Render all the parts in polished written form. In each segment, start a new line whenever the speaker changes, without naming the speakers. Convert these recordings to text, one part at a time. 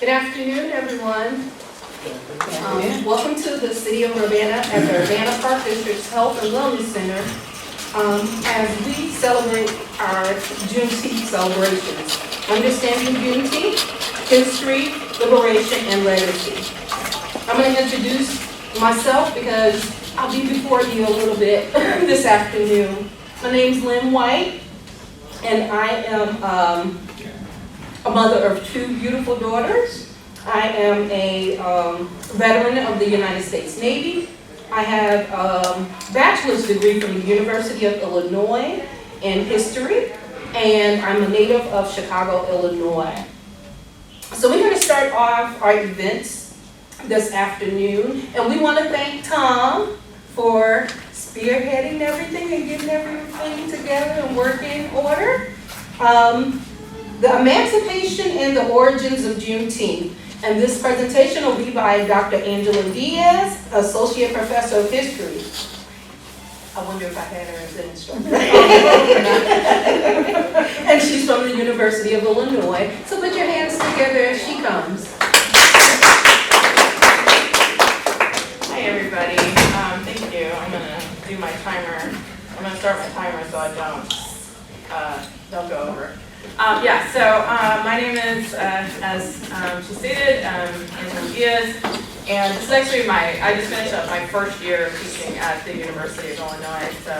Good afternoon, everyone. Welcome to the City of Urbana at the Urbana Park District's Health and Wellness Center as we celebrate our Juneteenth celebrations. Understanding Juneteenth, history, liberation, and legacy. I'm going to introduce myself because I'll be before you a little bit this afternoon. My name's Lynn White, and I am a mother of two beautiful daughters. I am a veteran of the United States Navy. I have a bachelor's degree from the University of Illinois in history, and I'm a native of Chicago, Illinois. So we're going to start off our events this afternoon, and we want to thank Tom for spearheading everything and getting everything together and working in order. The Emancipation and the Origins of Juneteenth. And this presentation will be by Dr. Angela Diaz, Associate Professor of History. I wonder if I had her as an instructor. And she's from the University of Illinois. So put your hands together as she comes.
Hi everybody, thank you. I'm gonna do my timer. I'm gonna start my timer so I don't go over. My name is, as she stated, Angela Diaz, and this is actually I just finished up my first year of teaching at the University of Illinois, so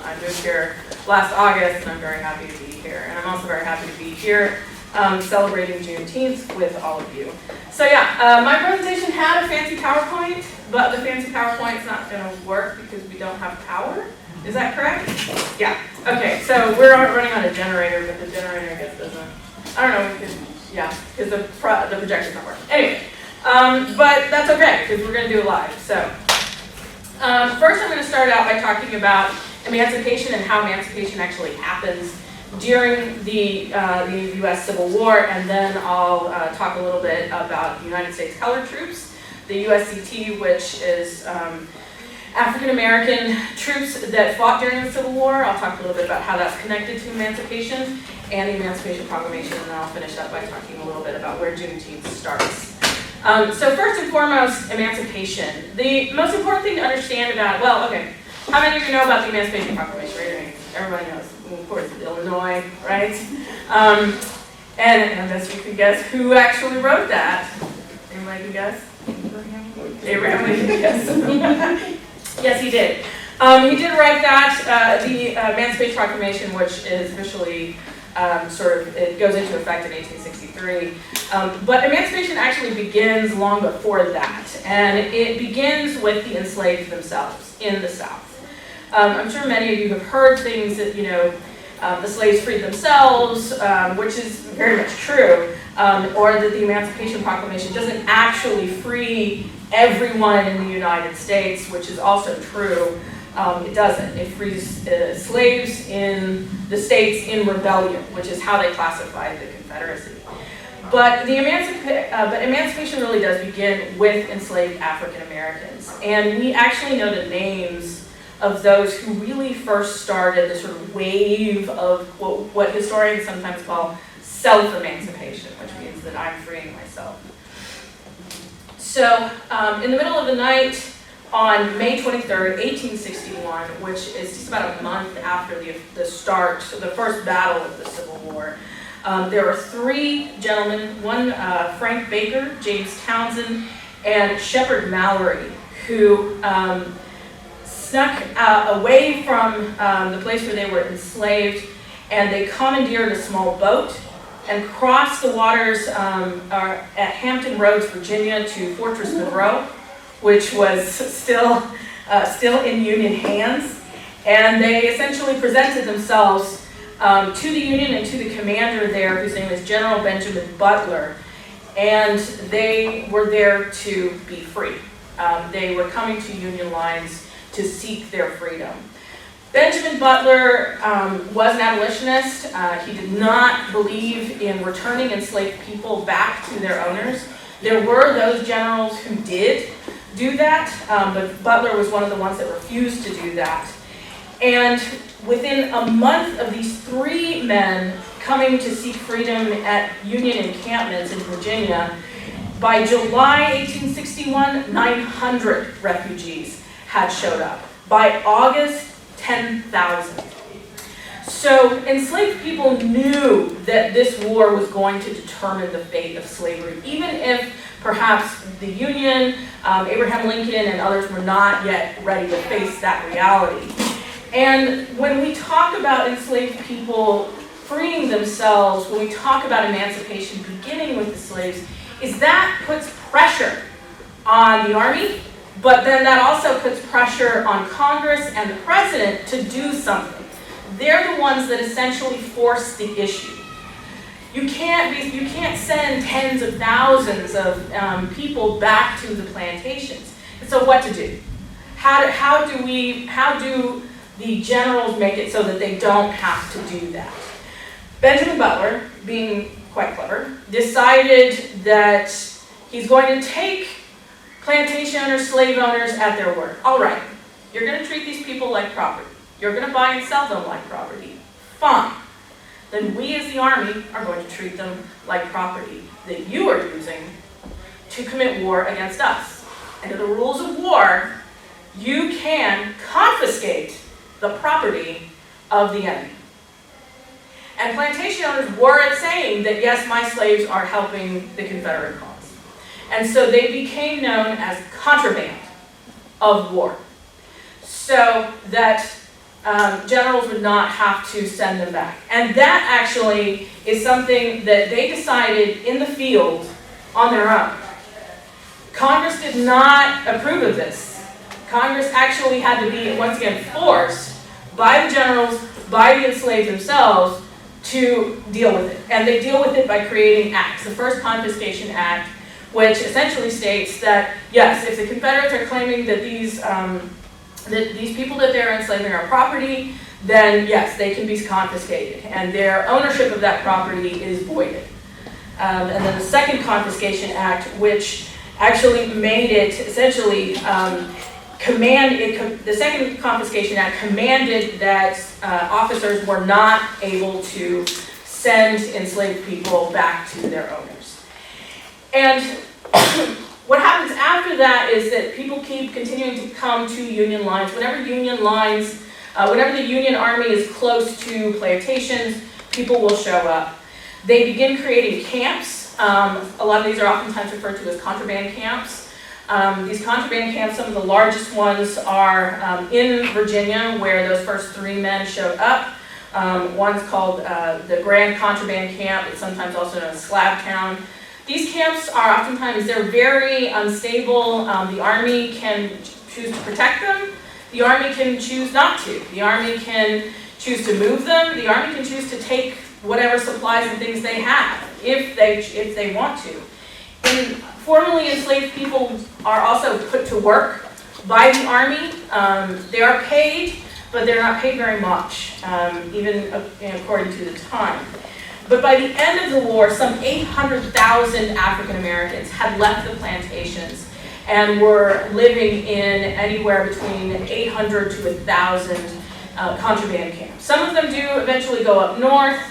I moved here last August, and I'm very happy to be here. And I'm also very happy to be here celebrating Juneteenth with all of you. So my presentation had a fancy PowerPoint, but the fancy PowerPoint's not going to work because we don't have power. Is that correct? Yeah. Okay, so we're running on a generator, but the generator, I guess, doesn't, I don't know, because the projector's not working. Anyway, but that's okay, because we're going to do it live. So, first I'm going to start out by talking about emancipation and how emancipation actually happens during the U.S. Civil War, and then I'll talk a little bit about the United States Colored Troops, the USCT, which is African American troops that fought during the Civil War. I'll talk a little bit about how that's connected to emancipation and the Emancipation Proclamation, and then I'll finish up by talking a little bit about where Juneteenth starts. So first and foremost, emancipation. The most important thing to understand about, how many of you know about the Emancipation Proclamation? Raise your hand. Everybody knows. Of course, Illinois, right? And unless you can guess who actually wrote that. Anybody can guess? Abraham Lincoln, yes. Yes, he did. He did write that, the Emancipation Proclamation, which is officially it goes into effect in 1863. But emancipation actually begins long before that, and it begins with the enslaved themselves in the South. I'm sure many of you have heard things that, the slaves freed themselves, which is very much true, or that the Emancipation Proclamation doesn't actually free everyone in the United States, which is also true. It doesn't. It frees slaves in the states in rebellion, which is how they classified the Confederacy. But emancipation really does begin with enslaved African Americans, and we actually know the names of those who really first started the sort of wave of what historians sometimes call self-emancipation, which means that I'm freeing myself. So, in the middle of the night on May 23rd, 1861, which is just about a month after the start, so the first battle of the Civil War, there were three gentlemen, one Frank Baker, James Townsend, and Shepard Mallory, who snuck away from the place where they were enslaved, and they commandeered a small boat and crossed the waters at Hampton Roads, Virginia, to Fortress Monroe, which was still in Union hands. And they essentially presented themselves to the Union and to the commander there, whose name is General Benjamin Butler, and they were there to be free. They were coming to Union lines to seek their freedom. Benjamin Butler was an abolitionist. He did not believe in returning enslaved people back to their owners. There were those generals who did do that, but Butler was one of the ones that refused to do that. And within a month of these three men coming to seek freedom at Union encampments in Virginia, by July 1861, 900 refugees had showed up. By August, 10,000. So enslaved people knew that this war was going to determine the fate of slavery, even if perhaps the Union, Abraham Lincoln, and others were not yet ready to face that reality. And when we talk about enslaved people freeing themselves, when we talk about emancipation beginning with the slaves, is that puts pressure on the Army, but then that also puts pressure on Congress and the President to do something. They're the ones that essentially force the issue. You can't send tens of thousands of people back to the plantations. And so what to do? How do the generals make it so that they don't have to do that? Benjamin Butler, being quite clever, decided that he's going to take plantation owners, slave owners at their word. All right, you're going to treat these people like property. You're going to buy and sell them like property. Fine. Then we as the Army are going to treat them like property that you are using to commit war against us. Under the rules of war, you can confiscate the property of the enemy. And plantation owners were saying that, yes, my slaves are helping the Confederate cause. And so they became known as contraband of war. So that generals would not have to send them back. And that actually is something that they decided in the field on their own. Congress did not approve of this. Congress actually had to be, once again, forced by the generals, by the enslaved themselves, to deal with it. And they deal with it by creating acts. The first Confiscation Act, which essentially states that, yes, if the Confederates are claiming that these people that they're enslaving are property, then yes, they can be confiscated, and their ownership of that property is voided. And then the Second Confiscation Act, which actually made it essentially the Second Confiscation Act commanded that officers were not able to send enslaved people back to their owners. And what happens after that is that people keep continuing to come to Union lines. Whenever the Union Army is close to plantations, people will show up. They begin creating camps. A lot of these are oftentimes referred to as contraband camps. These contraband camps, some of the largest ones are in Virginia, where those first 3 men showed up. One's called the Grand Contraband Camp. It's sometimes also known as Slabtown. These camps are oftentimes, they're very unstable. The Army can choose to protect them. The Army can choose not to. The Army can choose to move them. The Army can choose to take whatever supplies and things they have, if they want to. And formerly enslaved people are also put to work by the Army. They are paid, but they're not paid very much, even according to the time. But by the end of the war, some 800,000 African Americans had left the plantations and were living in anywhere between 800 to 1,000 contraband camps. Some of them do eventually go up north.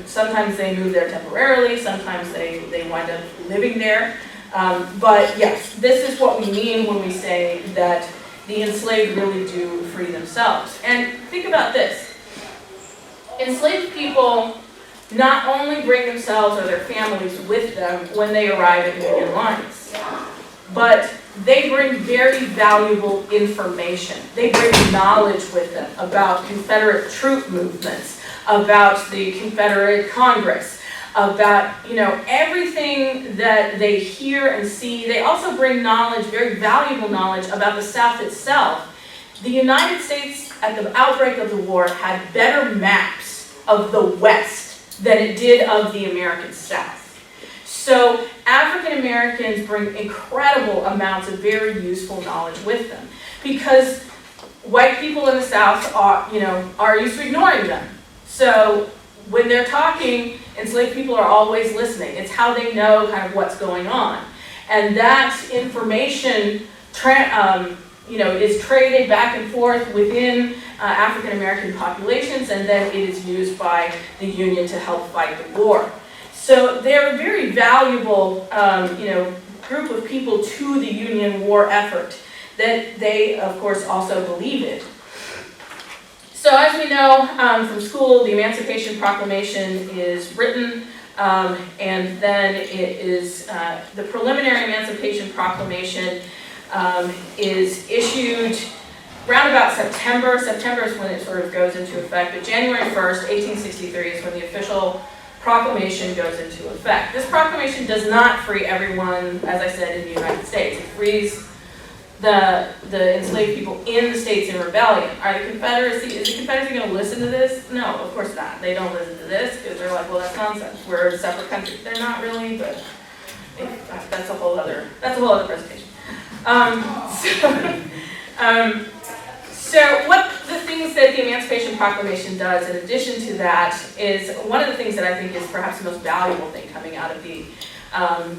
Sometimes they move there temporarily, sometimes they wind up living there. But yes, this is what we mean when we say that the enslaved really do free themselves. And think about this. Enslaved people not only bring themselves or their families with them when they arrive at Union lines, but they bring very valuable information. They bring knowledge with them about Confederate troop movements, about the Confederate Congress, about everything that they hear and see. They also bring knowledge, very valuable knowledge, about the South itself. The United States, at the outbreak of the war, had better maps of the West than it did of the American South. So African Americans bring incredible amounts of very useful knowledge with them, because white people in the South are used to ignoring them. So when they're talking, enslaved people are always listening. It's how they know kind of what's going on. And that information is traded back and forth within African American populations, and then it is used by the Union to help fight the war. So they're a very valuable, group of people to the Union war effort that they, of course, also believe in. So as we know from school, the Emancipation Proclamation is written, and then it is the preliminary Emancipation Proclamation is issued around about September. September is when it sort of goes into effect, but January 1st, 1863 is when the official proclamation goes into effect. This proclamation does not free everyone, as I said, in the United States. It frees the enslaved people in the states in rebellion. Is the Confederacy going to listen to this? No, of course not. They don't listen to this because they're like, well, that's nonsense. We're a separate country. They're not really, but that's a whole other presentation. So what the things that the Emancipation Proclamation does in addition to that is one of the things that I think is perhaps the most valuable thing coming out of the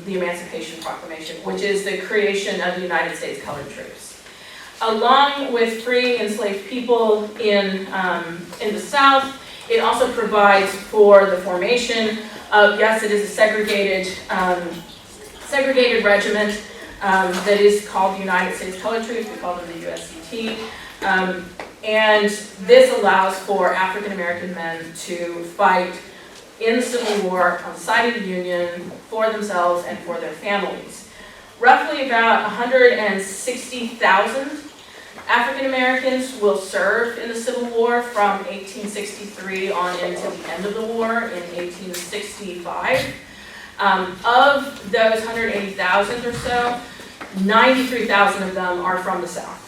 Emancipation Proclamation, which is the creation of the United States Colored Troops. Along with freeing enslaved people in the South, it also provides for the formation of, yes, it is a segregated regiment that is called the United States Colored Troops. We call them the USCT. And this allows for African American men to fight in the Civil War on the side of the Union for themselves and for their families. Roughly about 160,000 African Americans will serve in the Civil War from 1863 on into the end of the war in 1865. Of those 180,000 or so, 93,000 of them are from the South.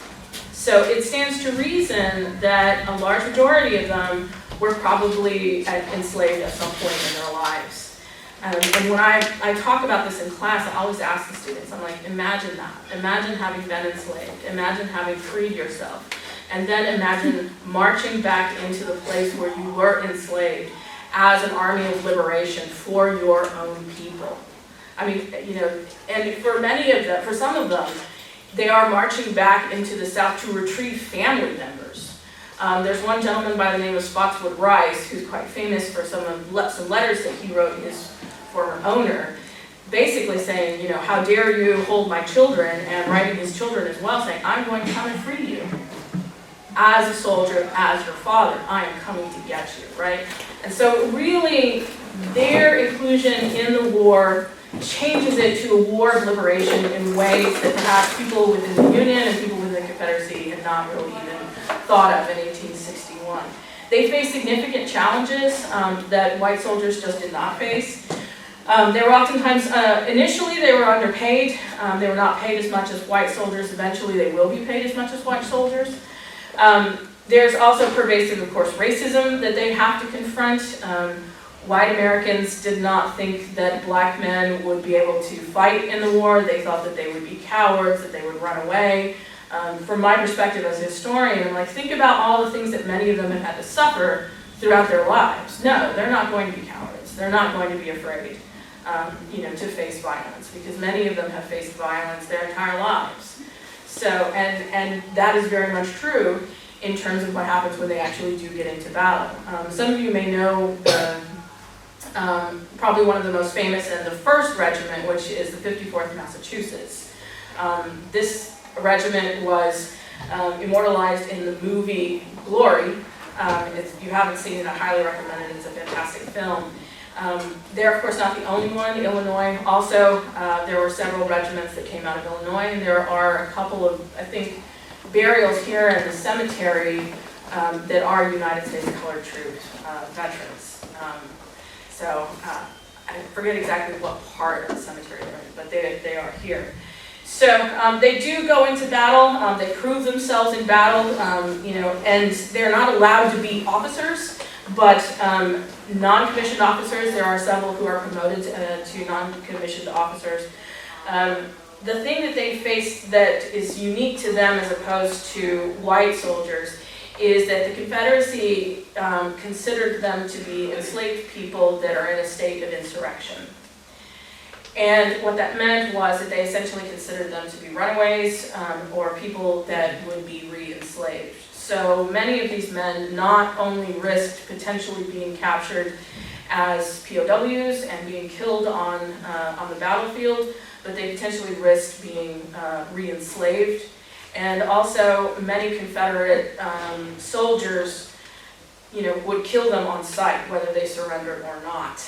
So it stands to reason that a large majority of them were probably enslaved at some point in their lives. And when I talk about this in class, I always ask the students, I'm like, imagine that. Imagine having been enslaved. Imagine having freed yourself. And then imagine marching back into the place where you were enslaved as an army of liberation for your own people. I mean, and for many of them, for some of them, they are marching back into the South to retrieve family members. There's one gentleman by the name of Spotswood Rice, who's quite famous for some letters that he wrote his former owner, basically saying, how dare you hold my children, and writing his children as well, saying, I'm going to come and free you. As a soldier, as your father, I am coming to get you, right? And so really, their inclusion in the war changes it to a war of liberation in ways that perhaps people within the Union and people within the Confederacy had not really even thought of in 1861. They faced significant challenges that white soldiers just did not face. They were oftentimes, initially they were underpaid. They were not paid as much as white soldiers. Eventually they will be paid as much as white soldiers. There's also pervasive, of course, racism that they have to confront. White Americans did not think that black men would be able to fight in the war. They thought that they would be cowards, that they would run away. From my perspective as a historian, I'm like, think about all the things that many of them have had to suffer throughout their lives. No, they're not going to be cowards. They're not going to be afraid, to face violence, because many of them have faced violence their entire lives. So, and that is very much true in terms of what happens when they actually do get into battle. Some of you may know probably one of the most famous and the first regiment, which is the 54th Massachusetts. This regiment was immortalized in the movie Glory. If you haven't seen it, I highly recommend it. It's a fantastic film. They're, of course, not the only one. Illinois also, there were several regiments that came out of Illinois, and there are a couple of, I think, burials here in the cemetery that are United States Colored Troops veterans. I forget exactly what part of the cemetery they're in, but they are here. So they do go into battle. They prove themselves in battle, and they're not allowed to be officers, but non-commissioned officers, there are several who are promoted to non-commissioned officers. The thing that they face that is unique to them as opposed to white soldiers is that the Confederacy considered them to be enslaved people that are in a state of insurrection. And what that meant was that they essentially considered them to be runaways or people that would be re-enslaved. So many of these men not only risked potentially being captured as POWs and being killed on the battlefield, but they potentially risked being re-enslaved. And also many Confederate soldiers, would kill them on sight, whether they surrendered or not.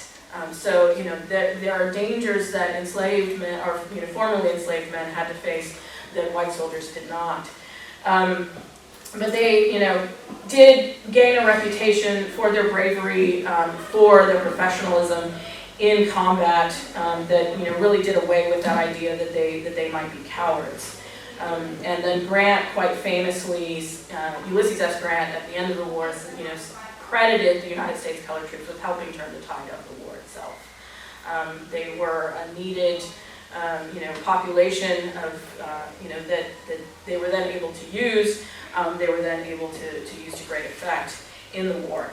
So, there are dangers that enslaved men, or formerly enslaved men, had to face that white soldiers did not. But they, did gain a reputation for their bravery, for their professionalism in combat, that really did away with that idea that they might be cowards. And then Grant, quite famously, Ulysses S. Grant, at the end of the war, credited the United States colored troops with helping turn the tide of the war itself. They were a needed, population of, that they were then able to use. They were then able to use to great effect in the war.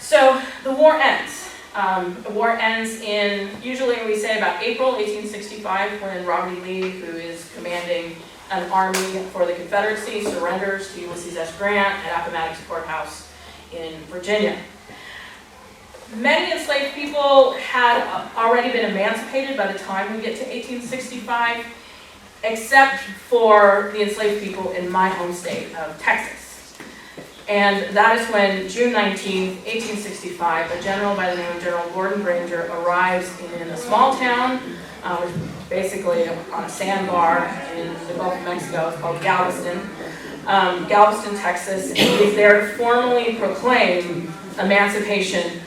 So the war ends. The war ends in, usually we say about April 1865, when Robert E. Lee, who is commanding an army for the Confederacy, surrenders to Ulysses S. Grant at Appomattox Courthouse in Virginia. Many enslaved people had already been emancipated by the time we get to 1865, except for the enslaved people in my home state of Texas. And that is when, June 19, 1865, a general by the name of General Gordon Granger arrives in a small town, basically on a sandbar in the Gulf of Mexico. It's called Galveston, Texas, and he is there to formally proclaim emancipation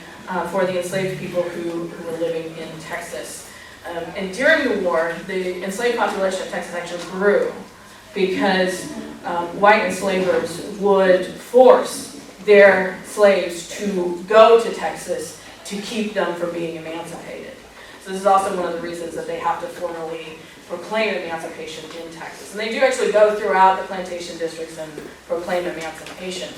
for the enslaved people who were living in Texas. And during the war, the enslaved population of Texas actually grew because white enslavers would force their slaves to go to Texas to keep them from being emancipated. So this is also one of the reasons that they have to formally proclaim emancipation in Texas. And they do actually go throughout the plantation districts and proclaim emancipation.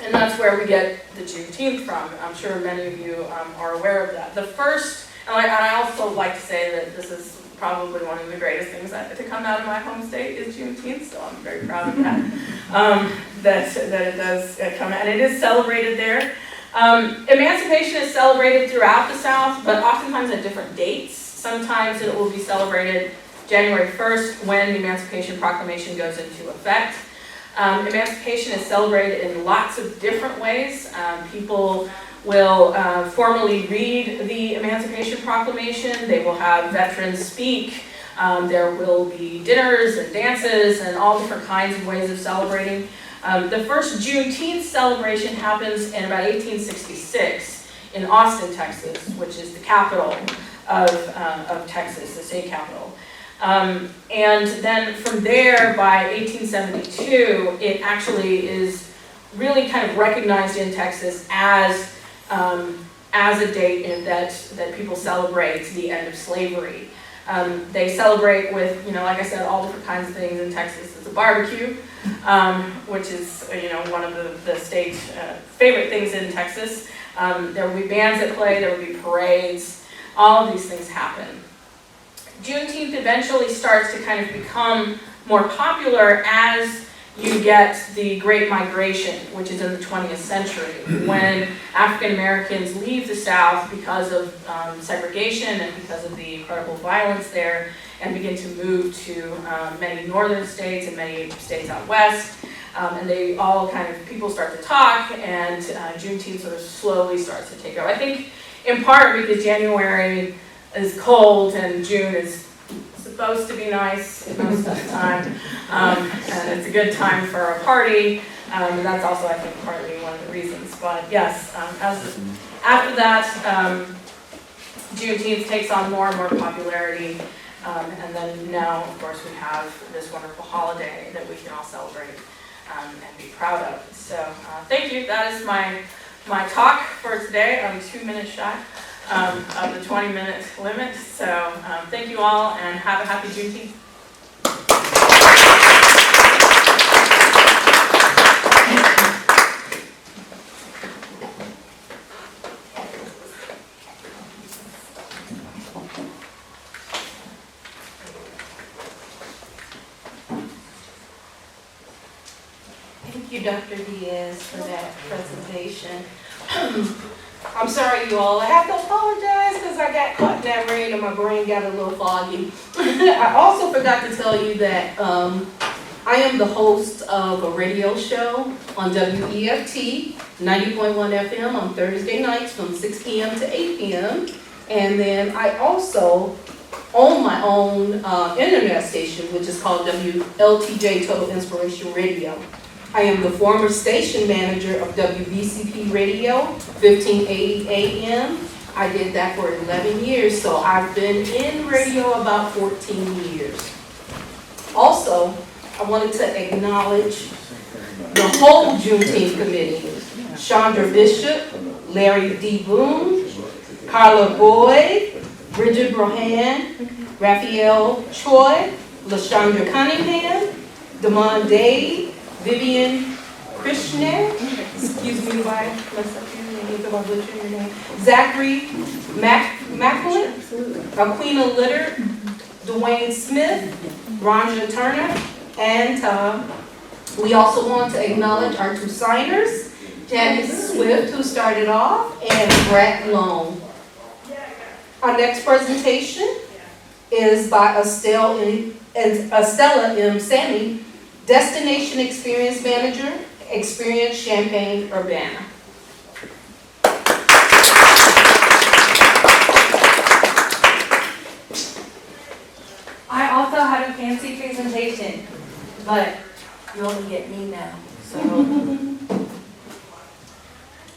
And that's where we get the Juneteenth from. I'm sure many of you are aware of that. The first, and I also like to say that this is probably one of the greatest things to come out of my home state is Juneteenth, so I'm very proud of that, that it does come out, and it is celebrated there. Emancipation is celebrated throughout the South, but oftentimes at different dates. Sometimes it will be celebrated January 1st when the Emancipation Proclamation goes into effect. Emancipation is celebrated in lots of different ways. People will formally read the Emancipation Proclamation. They will have veterans speak. There will be dinners and dances and all different kinds of ways of celebrating. The first Juneteenth celebration happens in about 1866 in Austin, Texas, which is the capital of Texas, the state capital. And then from there, by 1872, it actually is really kind of recognized in Texas as a date that people celebrate the end of slavery. They celebrate with, like I said, all different kinds of things in Texas. It's a barbecue, which is, one of the state's favorite things in Texas. There will be bands that play, there will be parades. All of these things happen. Juneteenth eventually starts to kind of become more popular as you get the Great Migration, which is in the 20th century, when African Americans leave the South because of segregation and because of the incredible violence there, and begin to move to many northern states and many states out west. And they all people start to talk, and Juneteenth sort of slowly starts to take over. I think in part because January is cold and June is supposed to be nice most of the time, and it's a good time for a party, and that's also, I think, partly one of the reasons. But yes, after that, Juneteenth takes on more and more popularity, and then now, of course, we have this wonderful holiday that we can all celebrate and be proud of. So thank you. That is my talk for today. I'm 2 minutes shy of the 20-minute limit. So thank you all, and have a happy Juneteenth.
Thank you, Dr. Diaz, for that presentation. I'm sorry, you all. I have to apologize because I got caught in that rain and my brain got a little foggy. I also forgot to tell you that I am the host of a radio show on WEFT 90.1 FM on Thursday nights from 6 p.m. to 8 p.m. And then I also own my own internet station, which is called WLTJ Total Inspiration Radio. I am the former station manager of WBCP Radio, 1580 AM. I did that for 11 years, so I've been in radio about 14 years. Also, I wanted to acknowledge the whole Juneteenth committee. Chandra Bishop, Larry D. Boone, Carla Boyd, Bridget Brohan, Raphael Choi, LaShondra Cunningham, Damon Day, Vivian Krishner, excuse me if I mess up your name, if I butcher your name, Zachary Macklin, Aquina Litter, Dwayne Smith, Ronja Turner, and we also want to acknowledge our two signers, Janice Swift, who started off, and Brett Long. Our next presentation is by Estella M. Sammy, Destination Experience Manager, Experience Champaign Urbana.
I also had a fancy presentation, but you only get me now. So,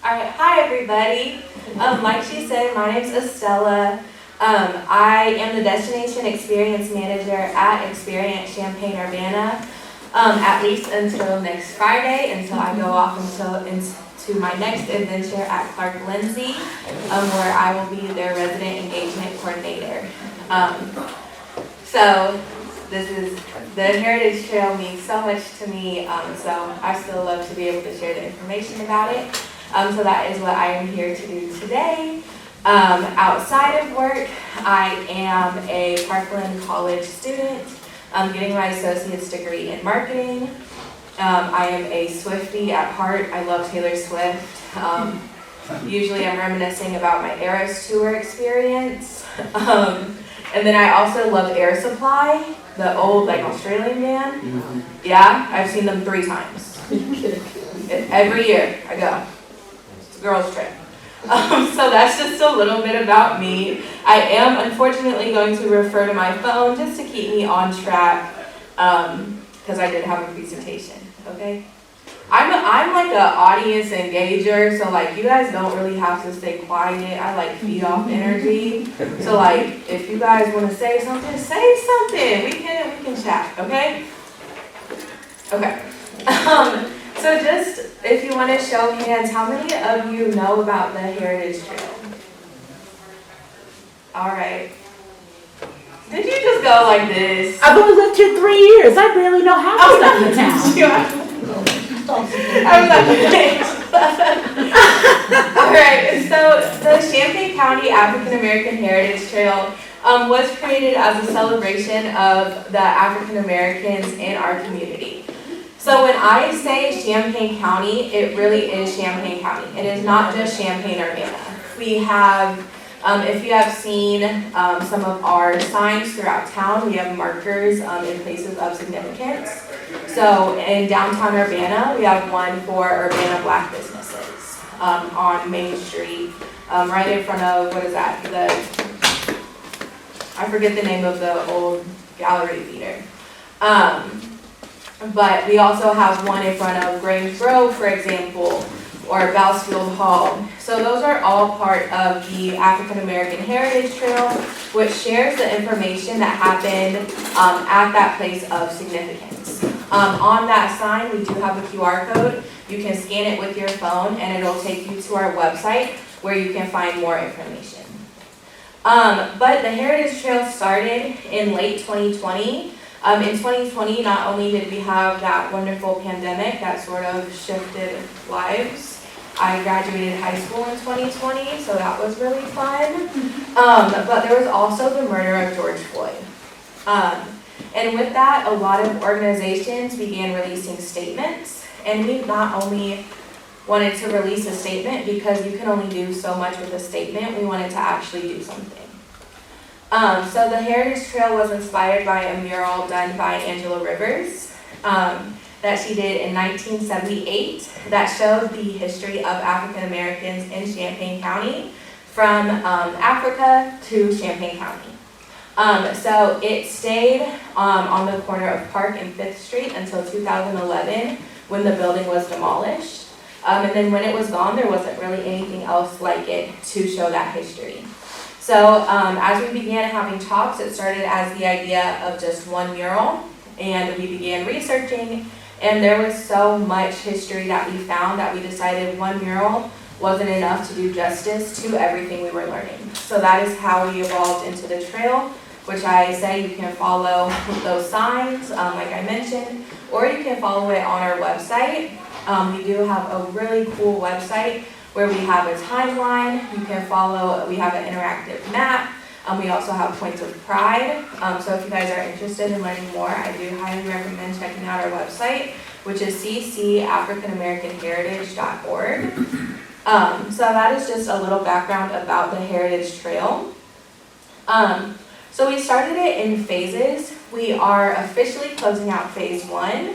alright, hi everybody. Like she said, my name's Estella. I am the Destination Experience Manager at Experience Champaign Urbana, at least until next Friday, until I go off into my next adventure at Clark Lindsay, where I will be their Resident Engagement Coordinator. So the Heritage Trail means so much to me, so I still love to be able to share the information about it. So that is what I am here to do today. Outside of work, I am a Parkland College student, getting my associate's degree in marketing. I am a Swiftie at heart. I love Taylor Swift. Usually I'm reminiscing about my Eras tour experience. And then I also love Air Supply, the old Australian band. Mm-hmm. Yeah, I've seen them 3 times. Every year I go. It's a girls' trip. So that's just a little bit about me. I am unfortunately going to refer to my phone just to keep me on track, because I did have a presentation, okay? I'm like an audience engager, so you guys don't really have to stay quiet. I feed off energy. So if you guys want to say something, We can chat, okay? Okay. So just, if you want to show hands, how many of you know about the Heritage Trail? All right. Did you just go like this?
I've only lived here 3 years. I barely know how to stuff in the town.
I was all right, so the Champaign County African American Heritage Trail was created as a celebration of the African Americans in our community. So when I say Champaign County, it really is Champaign County. It is not just Champaign Urbana. We have, if you have seen some of our signs throughout town, we have markers in places of significance. So in downtown Urbana, we have one for Urbana Black businesses on Main Street, right in front of, what is that? I forget the name of the old gallery theater. But we also have one in front of Grange Grove, for example, or Bousfield Hall. So those are all part of the African American Heritage Trail, which shares the information that happened at that place of significance. On that sign, we do have a QR code. You can scan it with your phone, and it'll take you to our website where you can find more information. But the Heritage Trail started in late 2020. In 2020, not only did we have that wonderful pandemic that sort of shifted lives, I graduated high school in 2020, so that was really fun. But there was also the murder of George Floyd. And with that, a lot of organizations began releasing statements
and we not only wanted to release a statement because you can only do so much with a statement, we wanted to actually do something. So the Heritage Trail was inspired by a mural done by Angela Rivers that she did in 1978 that showed the history of African Americans in Champaign County from Africa to Champaign County. So it stayed on the corner of Park and 5th Street until 2011 when the building was demolished. And then when it was gone, there wasn't really anything else like it to show that history. So as we began having talks, it started as the idea of just one mural, and we began researching, and there was so much history that we found that we decided one mural wasn't enough to do justice to everything we were learning. So that is how we evolved into the trail, which I say you can follow those signs, like I mentioned, or you can follow it on our website. We do have a really cool website where we have a timeline. You can follow, we have an interactive map. We also have points of pride. So if you guys are interested in learning more, I do highly recommend checking out our website, which is ccafricanamericanheritage.org. So that is just a little background about the Heritage Trail. So we started it in phases. We are officially closing out phase 1,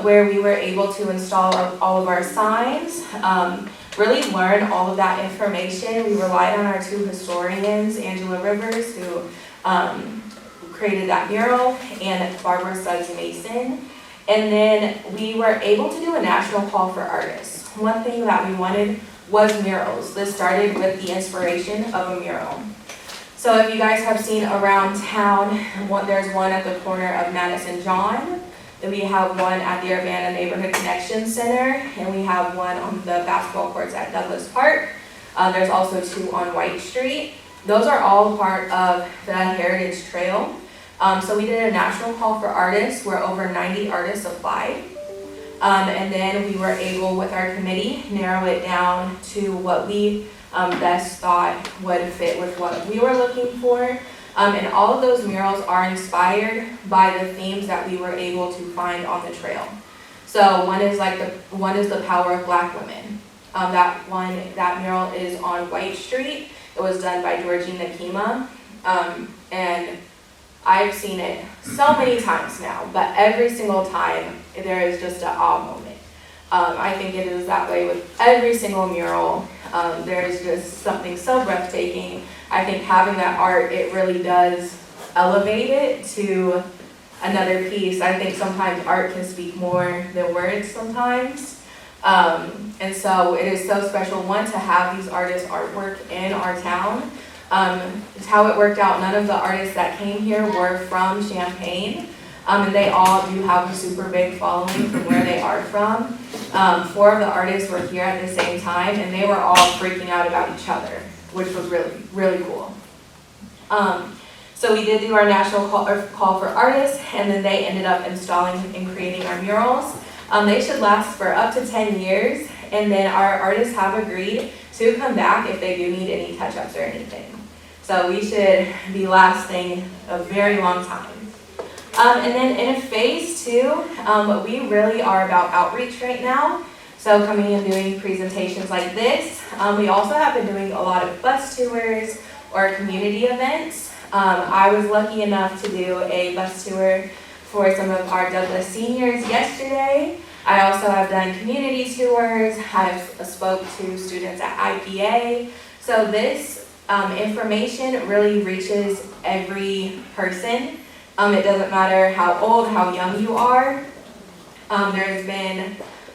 where we were able to install all of our signs, really learn all of that information. We relied on our 2 historians, Angela Rivers, who created that mural, and Barbara Suggs Mason. And then we were able to do a national call for artists. One thing that we wanted was murals. This started with the inspiration of a mural. So if you guys have seen around town, there's one at the corner of Madison John. Then we have one at the Urbana Neighborhood Connection Center, and we have one on the basketball courts at Douglas Park. There's also 2 on White Street. Those are all part of the Heritage Trail. So we did a national call for artists where over 90 artists applied. And then we were able, with our committee, narrow it down to what we best thought would fit with what we were looking for. And all of those murals are inspired by the themes that we were able to find on the trail. So one is the power of Black women. That mural is on White Street. It was done by Georgina Kima. And I've seen it so many times now, but every single time there is just an awe moment. I think it is that way with every single mural. There is just something so breathtaking. I think having that art, it really does elevate it to another piece. I think sometimes art can speak more than words sometimes. And so it is so special, one, to have these artists' artwork in our town. It's how it worked out. None of the artists that came here were from Champaign. And they all do have a super big following from where they are from. 4 of the artists were here at the same time, and they were all freaking out about each other, which was really, really cool. So we did do our national call for artists, and then they ended up installing and creating our murals. They should last for up to 10 years, and then our artists have agreed to come back if they do need any touch-ups or anything. So we should be lasting a very long time. And then in phase 2, we really are about outreach right now. So coming and doing presentations like this. We also have been doing a lot of bus tours or community events. I was lucky enough to do a bus tour for some of our Douglas seniors yesterday. I also have done community tours. I've spoke to students at IPA. So this information really reaches every person. It doesn't matter how old, how young you are.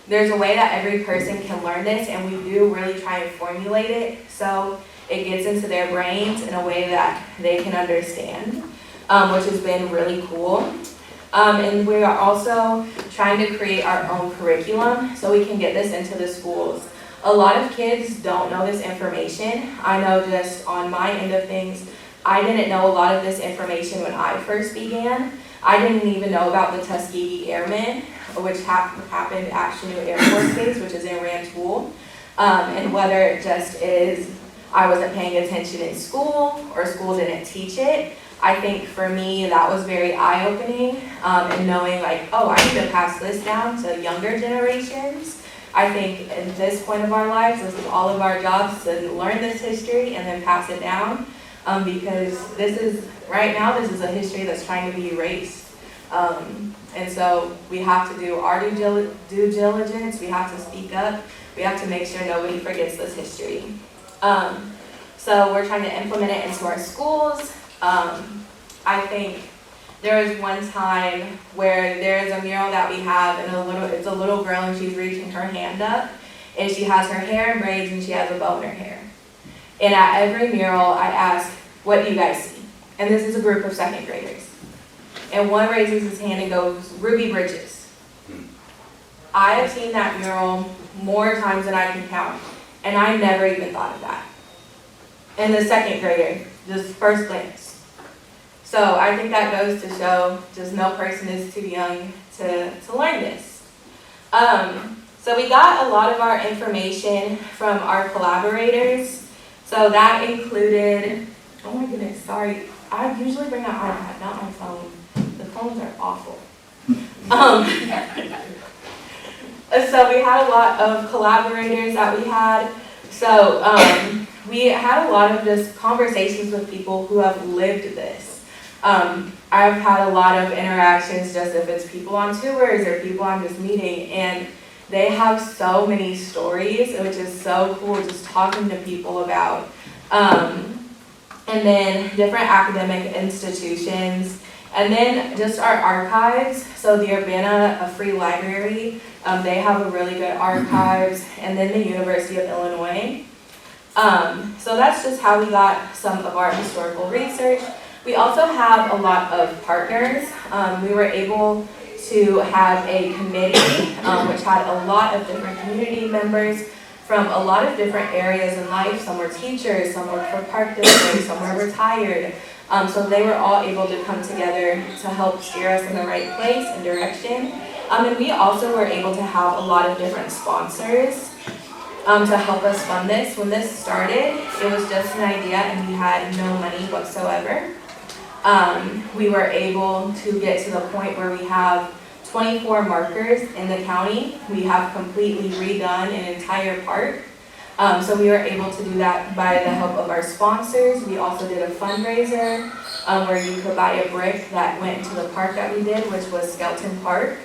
There's a way that every person can learn this, and we do really try and formulate it so it gets into their brains in a way that they can understand, which has been really cool. And we are also trying to create our own curriculum so we can get this into the schools. A lot of kids don't know this information. I know just on my end of things, I didn't know a lot of this information when I first began. I didn't even know about the Tuskegee Airmen, which happened at Chanute Air Force Base, which is in Rantoul. And whether it just is I wasn't paying attention in school or school didn't teach it, I think for me, that was very eye-opening, and knowing like, oh, I need to pass this down to younger generations. I think at this point of our lives, this is all of our jobs to learn this history and then pass it down, because right now, this is a history that's trying to be erased. And so we have to do our due diligence, we have to speak up, we have to make sure nobody forgets this history. So we're trying to implement it into our schools. I think there was one time where there is a mural that we have, and it's a little girl, and she's reaching her hand up, and she has her hair in braids, and she has a bow in her hair. And at every mural, I ask, what do you guys see? And this is a group of second graders. And one raises his hand and goes, Ruby Bridges. I have seen that mural more times than I can count, and I never even thought of that. And the second grader, just first glance. So I think that goes to show just no person is too young to learn this. So we got a lot of our information from our collaborators. So that included, oh my goodness, sorry. I usually bring an iPad, not my phone. The phones are awful. So we had a lot of collaborators that we had. So we had a lot of just conversations with people who have lived this. I've had a lot of interactions, just if it's people on tours or people I'm just meeting, and they have so many stories, which is so cool just talking to people about. And then different academic institutions, and then just our archives. So the Urbana Free Library, they have a really good archives, and then the University of Illinois. So that's just how we got some of our historical research. We also have a lot of partners. We were able to have a committee, which had a lot of different community members from a lot of different areas in life. Some were teachers, some worked for park districts, some were retired. So they were all able to come together to help steer us in the right place and direction. And we also were able to have a lot of different sponsors to help us fund this. When this started, it was just an idea and we had no money whatsoever. We were able to get to the point where we have 24 markers in the county. We have completely redone an entire park. So we were able to do that by the help of our sponsors. We also did a fundraiser where you could buy a brick that went to the park that we did, which was Skelton Park.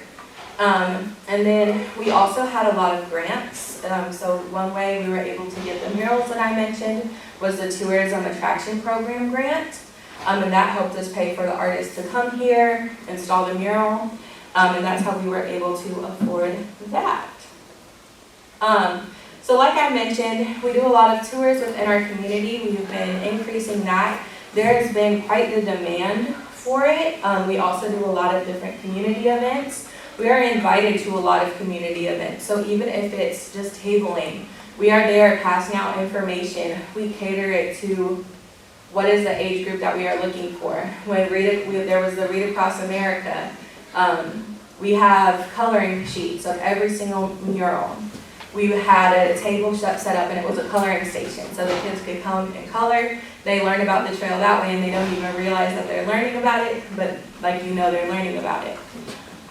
And then we also had a lot of grants. So one way we were able to get the murals that I mentioned was the Tourism Attraction Program grant. And that helped us pay for the artists to come here, install the mural. And that's how we were able to afford that. So like I mentioned, we do a lot of tours within our community. We've been increasing that. There has been quite the demand for it. We also do a lot of different community events. We are invited to a lot of community events. So even if it's just tabling, we are there passing out information. We cater it to what is the age group that we are looking for. When there was the Read Across America, we have coloring sheets of every single mural. We had a table set up and it was a coloring station. So the kids could come and color. They learn about the trail that way and they don't even realize that they're learning about it, but like they're learning about it.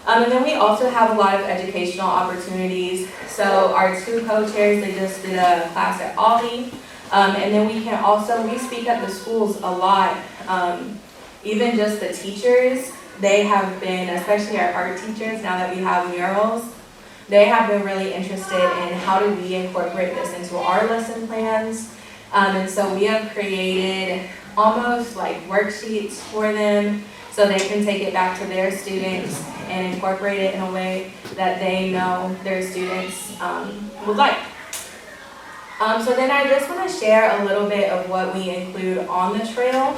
And then we also have a lot of educational opportunities. So our two co-chairs, they just did a class at Ollie. And then we speak at the schools a lot. Even just the teachers, they have been, especially our art teachers, now that we have murals, they have been really interested in how do we incorporate this into our lesson plans. And so we have created almost like worksheets for them so they can take it back to their students and incorporate it in a way that they know their students would like. So then I just want to share a little bit of what we include on the trail.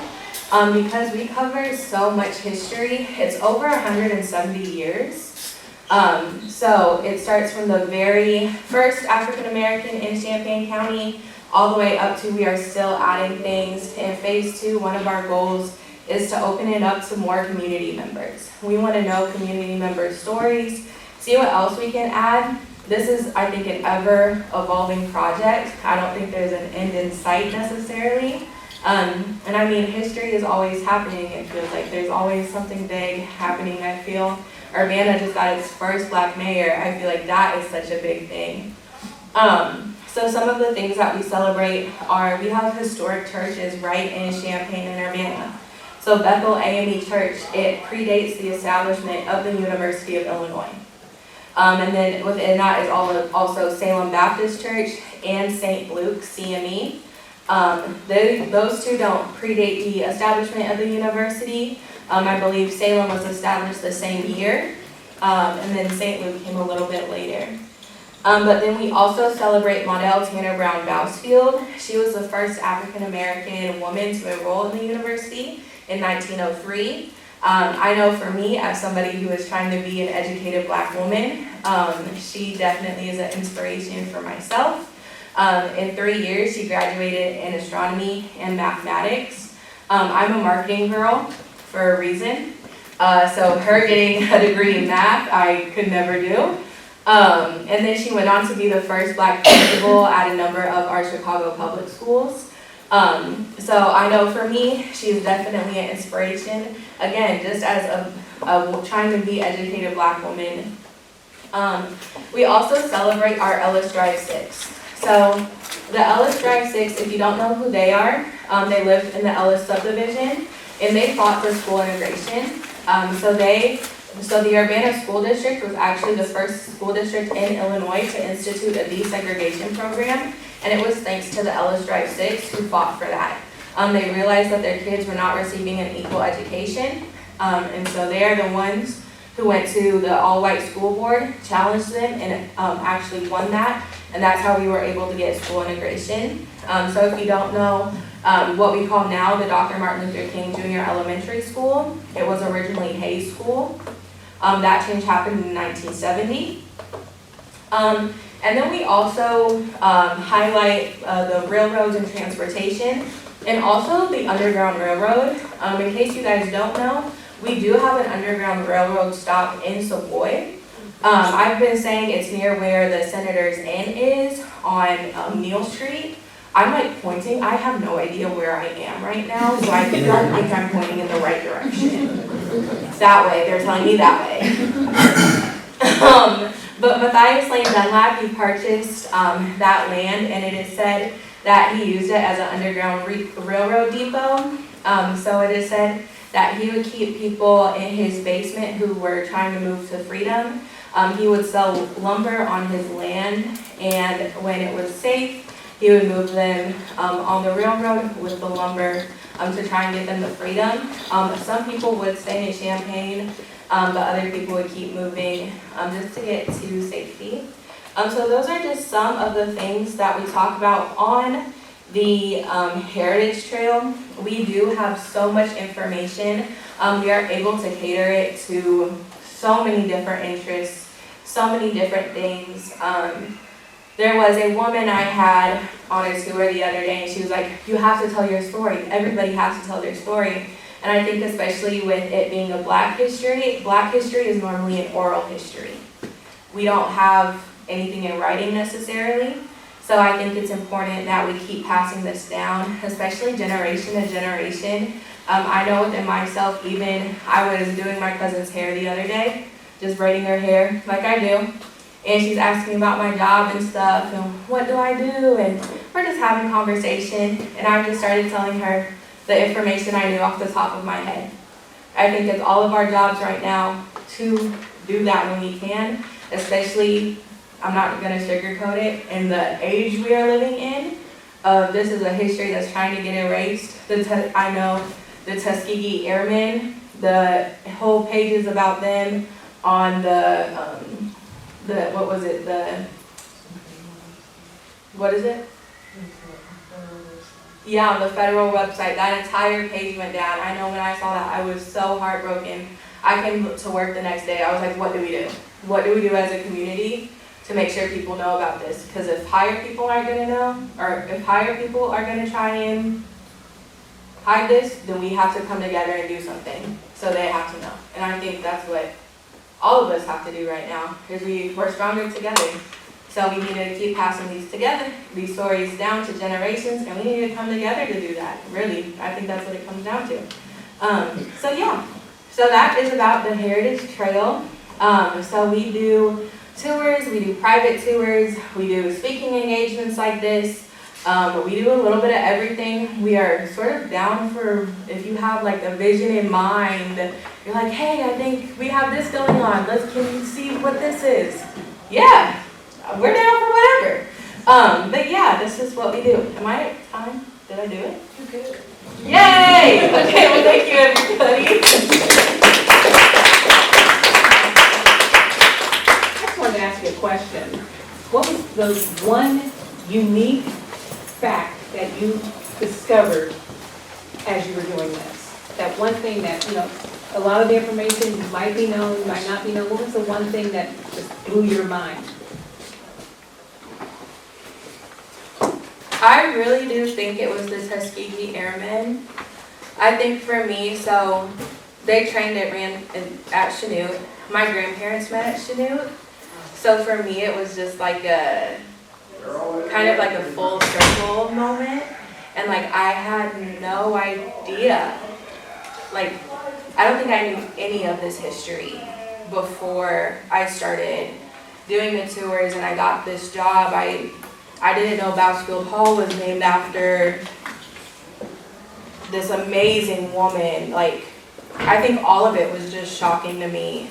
Because we cover so much history. It's over 170 years. So it starts from the very first African American in Champaign County all the way up to we are still adding things. In phase 2, one of our goals is to open it up to more community members. We want to know community members' stories, see what else we can add. This is, I think, an ever-evolving project. I don't think there's an end in sight necessarily. And I mean, history is always happening. It feels like there's always something big happening. I feel Urbana just got its first black mayor. I feel like that is such a big thing. So some of the things that we celebrate are, we have historic churches right in Champaign and Urbana. So Bethel AME Church, it predates the establishment of the University of Illinois. And then within that is also Salem Baptist Church and St. Luke CME. Those two don't predate the establishment of the university. I believe Salem was established the same year, and then St. Luke came a little bit later. But then we also celebrate Maudel Tanner Brown Bousfield. She was the first African American woman to enroll in the university in 1903. I know for me, as somebody who is trying to be an educated black woman, she definitely is an inspiration for myself. In 3 years, she graduated in astronomy and mathematics. I'm a marketing girl for a reason. So her getting a degree in math, I could never do. And then she went on to be the first black principal at a number of our Chicago public schools. So I know for me, she's definitely an inspiration. Again, just as a trying to be educated black woman. We also celebrate our Ellis Drive 6. So the Ellis Drive 6, if you don't know who they are, they lived in the Ellis subdivision and they fought for school integration. So the Urbana School District was actually the first school district in Illinois to institute a desegregation program, and it was thanks to the Ellis Drive 6 who fought for that. They realized that their kids were not receiving an equal education, and so they are the ones who went to the all-white school board, challenged them, and actually won that, and that's how we were able to get school integration. So if you don't know what we call now the Dr. Martin Luther King Jr. Elementary School, it was originally Hayes School. That change happened in 1970. And then we also highlight the railroads and transportation, and also the Underground Railroad. In case you guys don't know, we do have an Underground Railroad stop in Savoy. I've been saying it's near where the Senator's Inn is on Neal Street. I'm like pointing, I have no idea where I am right now, so I don't think I'm pointing in the right direction. It's that way, they're telling me that way. But Matthias Lane Dunlap, he purchased that land, and it is said that he used it as an underground railroad depot. So it is said that he would keep people in his basement who were trying to move to freedom. He would sell lumber on his land, and when it was safe, he would move them on the railroad with the lumber to try and get them to freedom. Some people would stay in Champaign, but other people would keep moving just to get to safety. So those are just some of the things that we talk about on the Heritage Trail. We do have so much information. We are able to cater it to so many different interests, so many different things. There was a woman I had on a tour the other day, and she was like, you have to tell your story. Everybody has to tell their story. And I think especially with it being a black history is normally an oral history. We don't have anything in writing necessarily. So I think it's important that we keep passing this down, especially generation to generation. I know within myself, even I was doing my cousin's hair the other day, just braiding her hair like I do. And she's asking me about my job and stuff, and what do I do? And we're just having conversation, and I just started telling her the information I knew off the top of my head. I think it's all of our jobs right now to do that when we can, especially, I'm not going to sugarcoat it, in the age we are living in. This is a history that's trying to get erased. I know the Tuskegee Airmen, the whole pages about them on Yeah, on the federal website, that entire page went down. I know when I saw that, I was so heartbroken. I came to work the next day, I was like, what do we do? What do we do as a community to make sure people know about this? Because if higher people aren't gonna know, or if higher people are gonna try and hide this, then we have to come together and do something, so they have to know. And I think that's what all of us have to do right now, is we're stronger together. So we need to keep passing these stories down to generations, and we need to come together to do that. Really, I think that's what it comes down to. So yeah, so that is about the Heritage Trail. So we do tours, we do private tours, we do speaking engagements like this. We do a little bit of everything. We are sort of down for, if you have like a vision in mind, you're like, hey, I think we have this going on. Can you see what this is? Yeah, we're down for whatever. But yeah, this is what we do. Am I at time? Did I do it?
You're good.
Yay! Okay, well, thank you, everybody.
I just wanted to ask you a question. What was the one unique fact that you discovered as you were doing this? That one thing that, a lot of the information might be known, might not be known. What was the one thing that just blew your mind?
I really do think it was the Tuskegee Airmen. I think for me, so they trained at Chanute. My grandparents met at Chanute. So for me, it was just like kind of like a full circle moment. And like, I had no idea. Like, I don't think I knew any of this history before I started doing the tours and I got this job. I didn't know Bausfield Hall was named after this amazing woman. Like, I think all of it was just shocking to me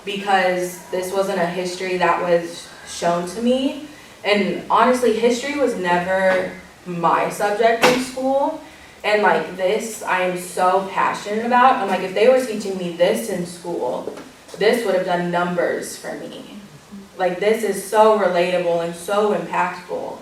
because this wasn't a history that was shown to me. And honestly, history was never my subject in school. And like this, I am so passionate about. I'm like, if they were teaching me this in school, this would have done numbers for me. Like, this is so relatable and so impactful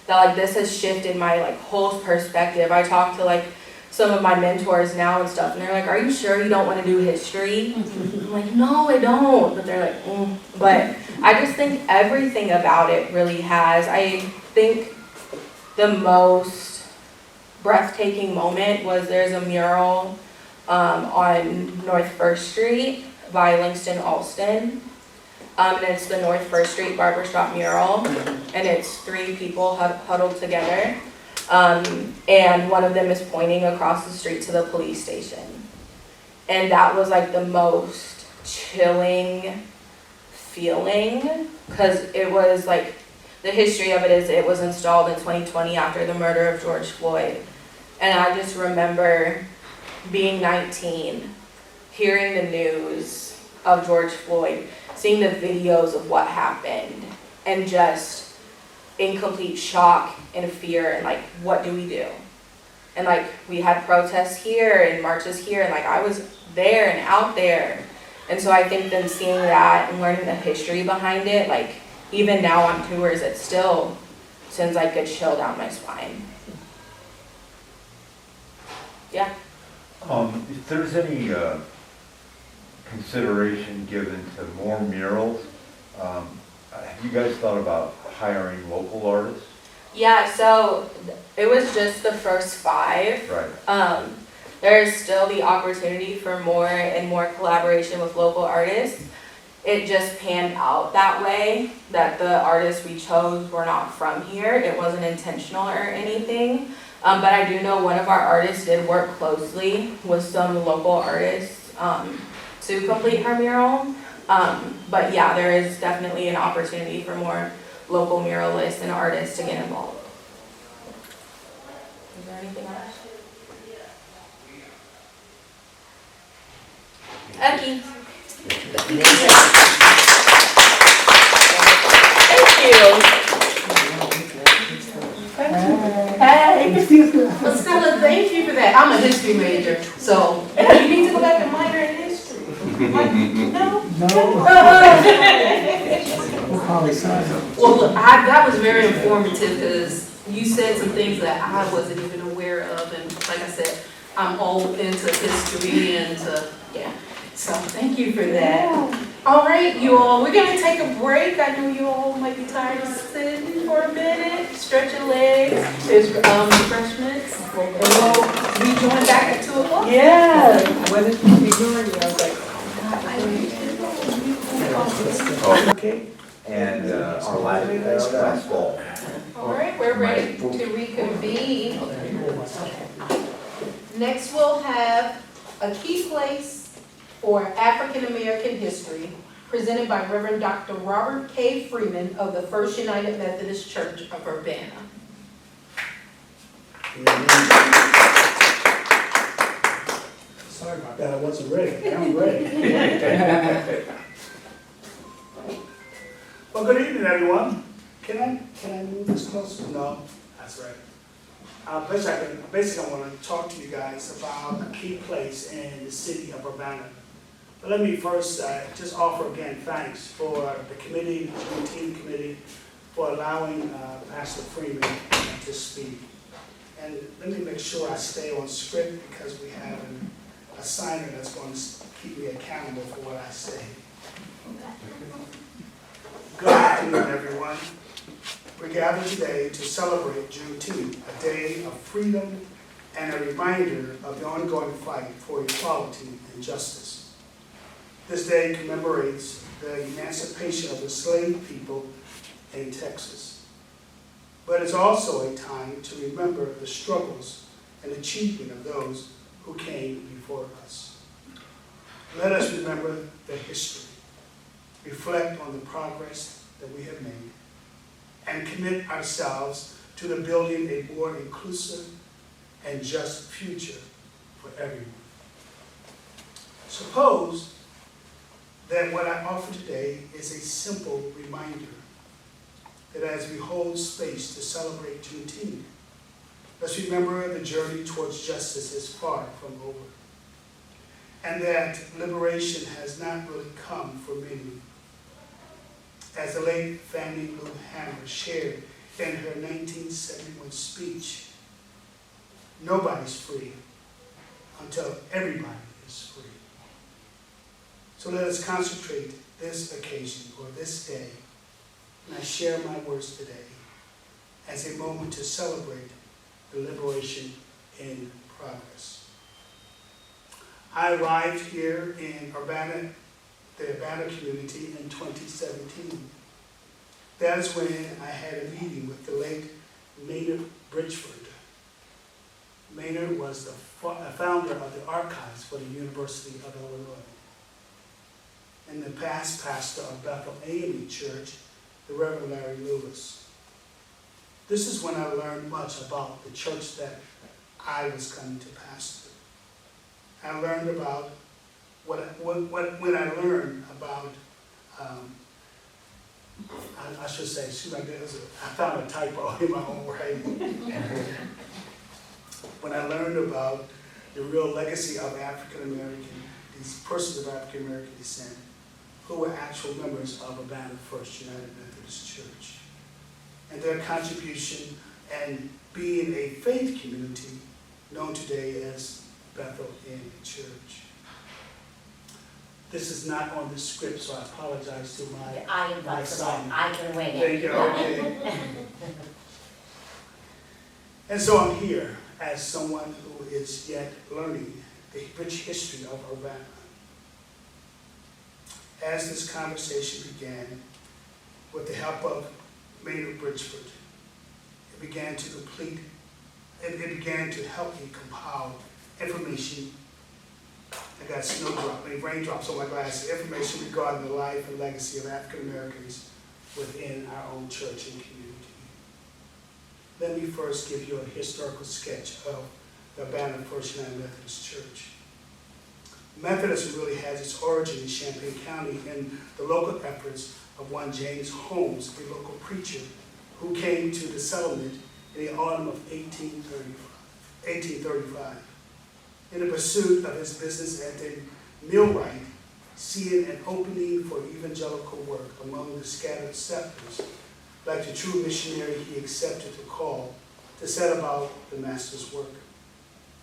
that like this has shifted my like whole perspective. I talk to like some of my mentors now and stuff, and they're like, are you sure you don't want to do history? I'm like, no, I don't. But they're like, But I just think everything about it really has. I think the most breathtaking moment was there's a mural on North First Street by Langston Alston. And it's the North First Street Barbershop mural, and it's 3 people huddled together. And one of them is pointing across the street to the police station. And that was like the most chilling feeling, because it was like, the history of it is it was installed in 2020 after the murder of George Floyd. And I just remember being 19, hearing the news of George Floyd, seeing the videos of what happened, and just in complete shock and fear, and like, what do we do? And like, we had protests here and marches here, and like, I was there and out there. And so I think then seeing that and learning the history behind it, like, even now on tours, it still sends like a chill down my spine. Yeah.
If there's any consideration given to more murals, have you guys thought about hiring local artists?
Yeah, so it was just the first 5.
Right.
There's still the opportunity for more and more collaboration with local artists. It just panned out that way, that the artists we chose were not from here. It wasn't intentional or anything. But I do know one of our artists did work closely with some local artists to complete her mural. But yeah, there is definitely an opportunity for more local muralists and artists to get involved. Is there anything else? Okay. Thank you.
Hey, excuse me.
But Stella, thank you for that. I'm a history major, so you need to go back and minor in history. No?
We'll call it something.
Well, look, that was very informative because you said some things that I wasn't even aware of, and like I said, I'm all into history and yeah. So thank you for that. All right, you all, we're gonna take a break. I know you all might be tired of sitting for a minute. Stretch your legs. There's refreshments, and we'll rejoin back at 2 o'clock.
Yeah. When it's ignoring me, I was like,
Okay. And our last
All right, we're ready to reconvene. Next, we'll have a key place for African American history, presented by Reverend Dr. Robert K. Freeman of the First United Methodist Church of Urbana.
Sorry about that, I wasn't ready. Now I'm ready. Well, good evening, everyone. Can I move this closer? No, that's right. Basically, I want to talk to you guys about a key place in the city of Urbana. But let me first just offer again thanks for the committee, the Juneteenth committee, for allowing Pastor Freeman to speak. And let me make sure I stay on script because we have a signer that's going to keep me accountable for what I say. Good afternoon, everyone. We gather today to celebrate Juneteenth, a day of freedom and a reminder of the ongoing fight for equality and justice. This day commemorates the emancipation of the slave people in Texas. But it's also a time to remember the struggles and achievement of those who came before us. Let us remember the history, reflect on the progress that we have made, and commit ourselves to the building a more inclusive and just future for everyone. Suppose that what I offer today is a simple reminder that as we hold space to celebrate Juneteenth, let's remember the journey towards justice is far from over, and that liberation has not really come for many. As the late Fannie Lou Hamer shared in her 1971 speech, nobody's free until everybody is free. So let us concentrate this occasion or this day, and I share my words today, as a moment to celebrate the liberation in progress. I arrived here in Urbana, the Urbana community, in 2017. That is when I had a meeting with the late Maynard Bridgeford. Maynard was the founder of the archives for the University of Illinois, and the past pastor of Bethel AME Church, the Reverend Larry Lewis. This is when I learned much about the church that I was coming to pastor. I learned about when I learned about, I should say, I found a typo in my own writing. When I learned about the real legacy of African American, these persons of African American descent, who were actual members of Urbana First United Methodist Church, and their contribution and being a faith community known today as Bethel AME Church. This is not on the script, so I apologize to my son.
I can wing it.
Thank you, okay. And so I'm here as someone who is yet learning the rich history of Urbana. As this conversation began, with the help of Maynard Bridgeford, it began to help me compile information. I got raindrops on my glasses, information regarding the life and legacy of African Americans within our own church and community. Let me first give you a historical sketch of the Urbana First United Methodist Church. Methodism really has its origin in Champaign County in the local efforts of one James Holmes, a local preacher, who came to the settlement in the autumn of 1835. In the pursuit of his business at the millwright, seeing an opening for evangelical work among the scattered settlers, like the true missionary, he accepted the call to set about the master's work.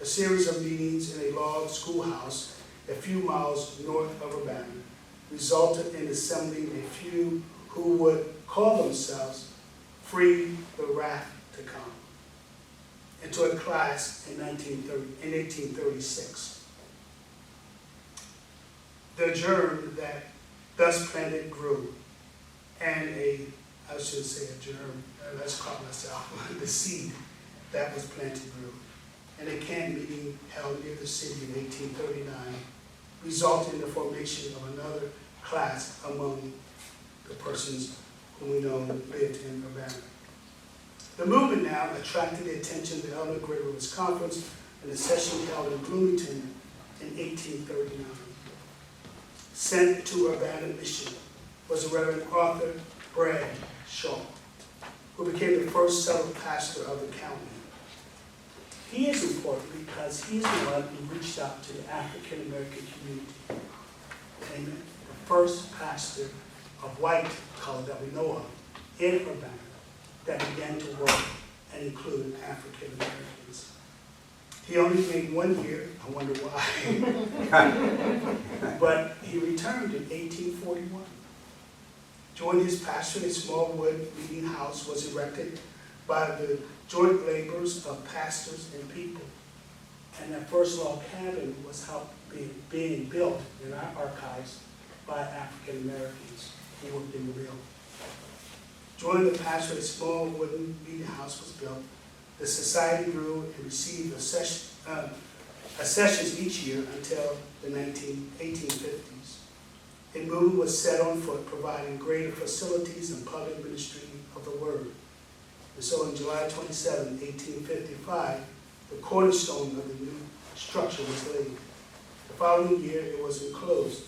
A series of meetings in a log schoolhouse a few miles north of Urbana resulted in assembling a few who would call themselves Free the Wrath to Come into a class in 1836. The germ that thus planted grew, and a I should say a germ, let's call myself, the seed that was planted grew. And a camp meeting held near the city in 1839 resulted in the formation of another class among the persons whom we know lived in Urbana. The movement now attracted the attention of the Elder Great Rivers Conference and a session held in Bloomington in 1839. Sent to Urbana Mission was the Reverend Arthur Bragg Shaw, who became the first settled pastor of the county. He is important because he's the one who reached out to the African American community. Amen. The first pastor of white color that we know of in Urbana that began to work and include African Americans. He only made 1 year, I wonder why, but he returned in 1841. During his pastorate, a small wood meeting house was erected by the joint labors of pastors and people. And that first log cabin was being built in our archives by African Americans who worked in the mill. During the pastorate, a small wooden meeting house was built. The society grew and received accessions each year until the 1850s. A movement was set on foot providing greater facilities and public ministry of the word. And so on July 27, 1855, the cornerstone of the new structure was laid. The following year, it was enclosed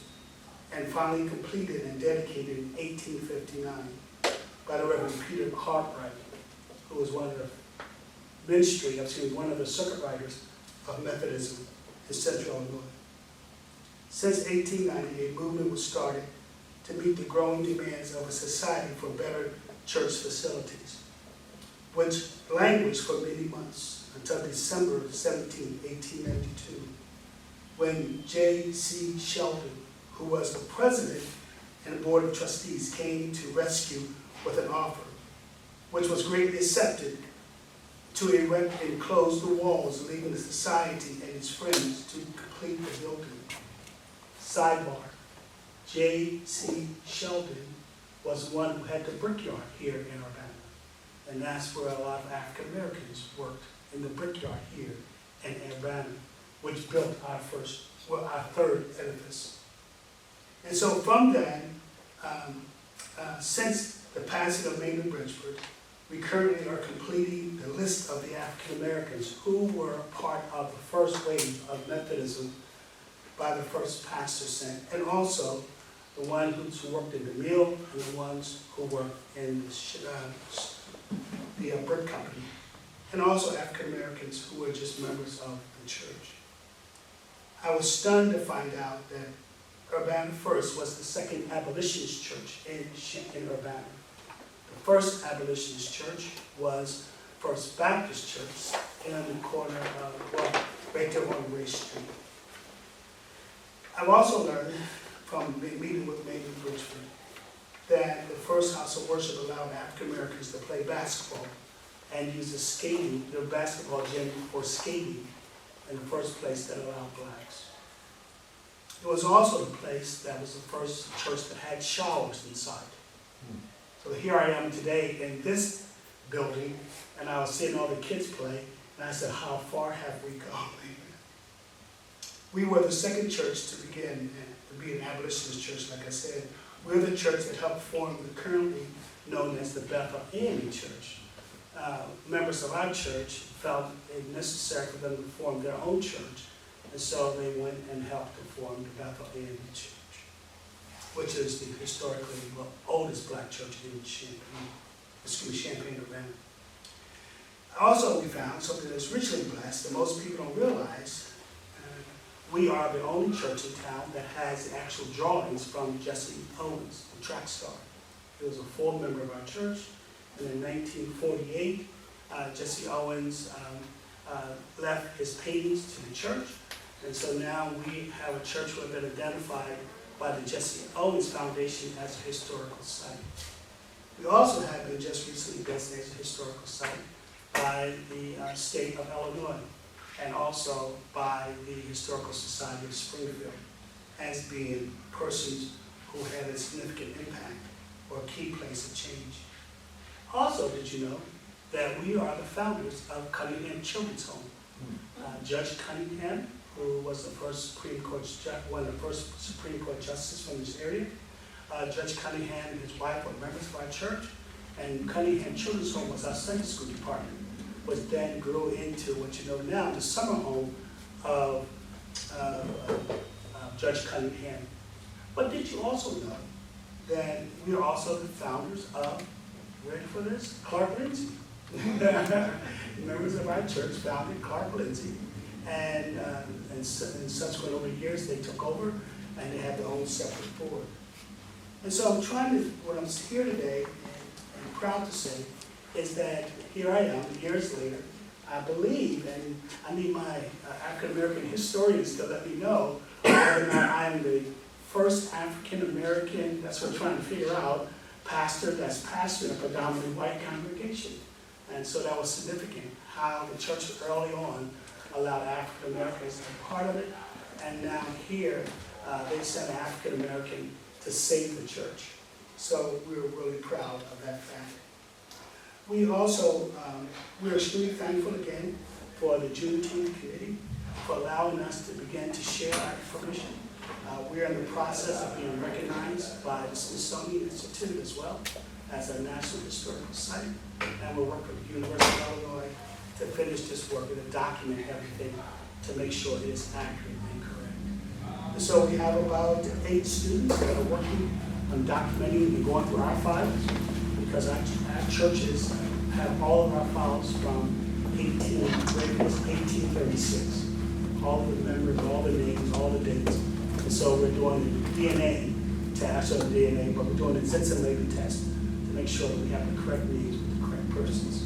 and finally completed and dedicated in 1859 by the Reverend Peter Cartwright, who was one of the circuit riders of Methodism in Central Illinois. Since 1890, a movement was started to meet the growing demands of a society for better church facilities, which languished for many months until December 17, 1892, when J.C. Sheldon, who was the president and board of trustees, came to rescue with an offer, which was greatly accepted, to erect and close the walls, leaving the society and its friends to complete the building. Sidebar, J.C. Sheldon was the one who had the brickyard here in Urbana. And that's where a lot of African Americans worked, in the brickyard here in Urbana, which built our third edifice. And so from then, since the passing of Maynard Bridgeford, we currently are completing the list of the African Americans who were part of the first wave of Methodism by the first pastor sent, and also the ones who worked in the mill and the ones who worked in the brick company, and also African Americans who were just members of the church. I was stunned to find out that Urbana First was the second abolitionist church in Urbana. The first abolitionist church was First Baptist Church in the corner of, right there on Ray Street. I've also learned from meeting with Maynard Bridgeford that the first house of worship allowed African Americans to play basketball and use the basketball gym for skating in the first place that allowed blacks. It was also the place that was the first church that had showers inside. So here I am today in this building, and I was seeing all the kids play, and I said, how far have we gone? We were the second church to begin to be an abolitionist church, like I said. We're the church that helped form the currently known as the Bethel Inn Church. Members of our church felt it necessary for them to form their own church, and so they went and helped to form the Bethel Inn Church, which is the historically oldest black church in Champaign, Urbana. Also, we found something that's richly blessed that most people don't realize. We are the only church in town that has the actual drawings from Jesse Owens, the track star. He was a full member of our church, and in 1948, Jesse Owens left his paintings to the church, and so now we have a church that has been identified by the Jesse Owens Foundation as a historical site. We also have been just recently designated as a historical site by the state of Illinois, and also by the Historical Society of Springfield, as being persons who had a significant impact or a key place of change Also, did you know that we are the founders of Cunningham Children's Home? Judge Cunningham, who was the first Supreme Court one of the first Supreme Court justices from this area. Judge Cunningham and his wife were members of our church, and Cunningham Children's Home was our Sunday school department, which then grew into what you know now, the summer home of Judge Cunningham. But did you also know that we are also the founders of, ready for this, Clark Lindsay? Members of our church founded Clark Lindsay, and subsequent over the years they took over and they had their own separate board. And so I'm trying to, what I'm here today and proud to say is that here I am years later. I believe, and I need my African American historians to let me know whether or not I'm the first African American, that's what I'm trying to figure out, pastor that's pastored a predominantly white congregation. And so that was significant, how the church early on allowed African Americans to be part of it. And now here, they sent an African American to save the church. So we were really proud of that fact. We also, we're extremely thankful again for the Juneteenth committee for allowing us to begin to share our information. We're in the process of being recognized by the Smithsonian Institute as well as a National Historical Site. And we'll work with the University of Illinois to finish this work and to document everything to make sure it is accurate and correct. And so we have about 8 students that are working on documenting and going through our files, because our churches have all of our files from 1836. All of the members, all the names, all the dates. And so we're doing the DNA test, or the DNA, but we're doing the Zitzenleben test to make sure that we have the correct names with the correct persons.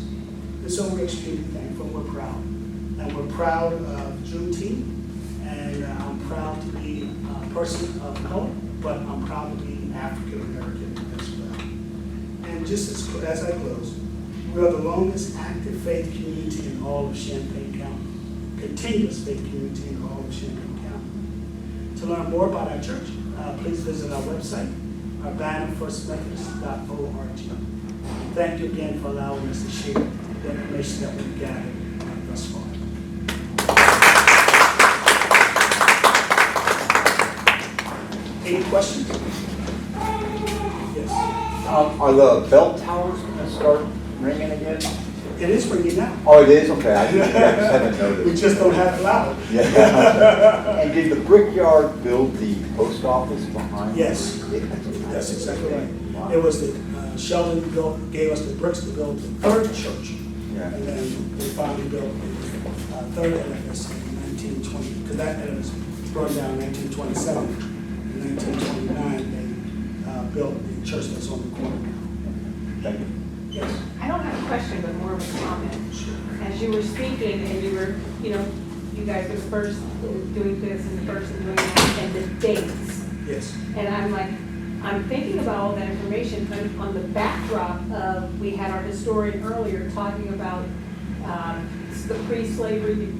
And so we're extremely thankful, we're proud. And we're proud of Juneteenth, and I'm proud to be a person of color, but I'm proud to be African American as well. And just as I close, we are the longest active faith community in all of Champaign County, continuous faith community in all of Champaign County. To learn more about our church, please visit our website, urbanafirstmethodist.org. Thank you again for allowing us to share the information that we've gathered thus far. Any questions? Yes.
Are the bell towers going to start ringing again?
It is ringing now.
Oh, it is? Okay, I just haven't noticed.
We just don't have it loud.
Yeah. And did the Brickyard build the post office behind?
Yes. That's exactly right.
Wow.
It was the, Sheldon gave us the bricks to build the third church.
Yeah.
And then they finally built the third edifice in 1920, because that edifice burned down in 1927. In 1929, they built the church that's on the corner now.
Thank you.
Yes.
I don't have a question, but more of a comment. As you were speaking and you were, you guys were the first doing this and the first doing that, and the dates.
Yes.
And I'm thinking about all that information on the backdrop of, we had our historian earlier talking about the pre-slavery,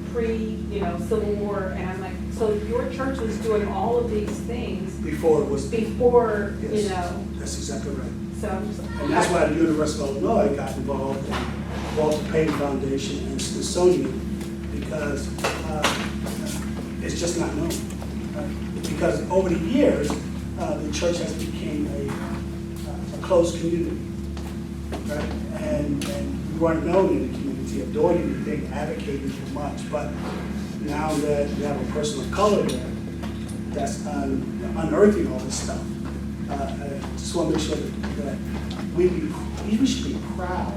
the Civil War, and I'm like, so your church was doing all of these things
Before it was.
before,
Yes. That's exactly right.
So I'm just.
And that's why the University of Illinois got involved in Walter Payton Foundation and Smithsonian, because it's just not known. Because over the years, the church has become a closed community, right? And we weren't known in the community of doing anything, advocating too much. But now that you have a person of color there, that's unearthing all this stuff. I just want to make sure that we should be proud.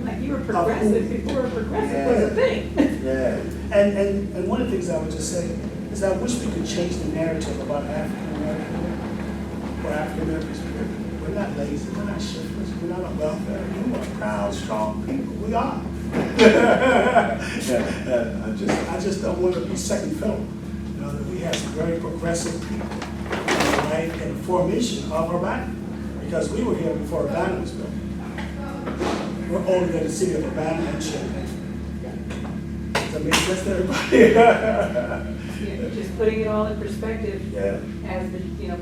Like you were progressive before progressive was a thing.
Yeah.
And one of the things I would just say is I wish we could change the narrative about African American or African Americans. We're not lazy, we're not shiftless, we're not on welfare. We are proud, strong people. We are. I just don't want to be second fiddle. That we have some very progressive people. Right, in the formation of Urbana, because we were here before Urbana was built. We're older than the city of Urbana and Champaign. Does that make sense to everybody?
Just putting it all in perspective
Yeah.
as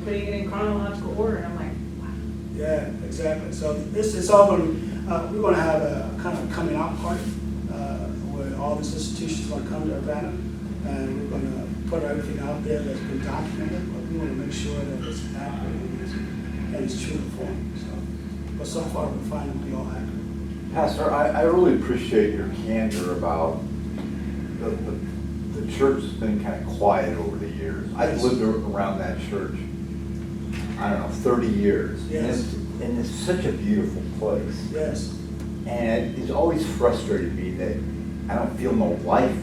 putting it in chronological order, and I'm like, wow.
Yeah, exactly. So this is all going to, we're going to have a kind of coming out party where all these institutions are going to come to Urbana, and we're going to put everything out there that's been documented, but we want to make sure that it's accurate and it's true to form. But so far, we're finding to be all accurate.
Pastor, I really appreciate your candor about the church has been kind of quiet over the years. I've
Yes.
lived around that church, I don't know, 30 years.
Yes.
And it's such a beautiful place.
Yes.
And it's always frustrated me that I don't feel no life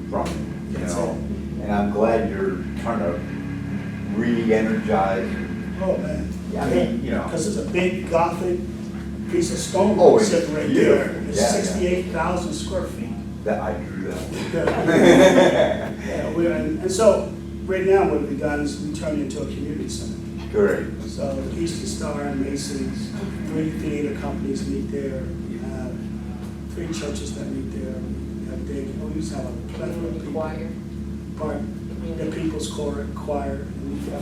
from it, you
That's
know?
it.
And I'm glad you're trying to re-energize.
Oh, man.
I mean, you know.
Because it's a big Gothic piece of stone
Oh, it's
sitting right there.
beautiful.
It's
Yeah, yeah.
68,000 square feet.
That I drew that.
Yeah, and so right now what we've done is we turned it into a community center.
Great.
So the Eastern Star and Masons, 3 theater companies meet there. We have 3 churches that meet there. We have we used to have a plethora of people.
Choir.
Pardon? The People's Choir. I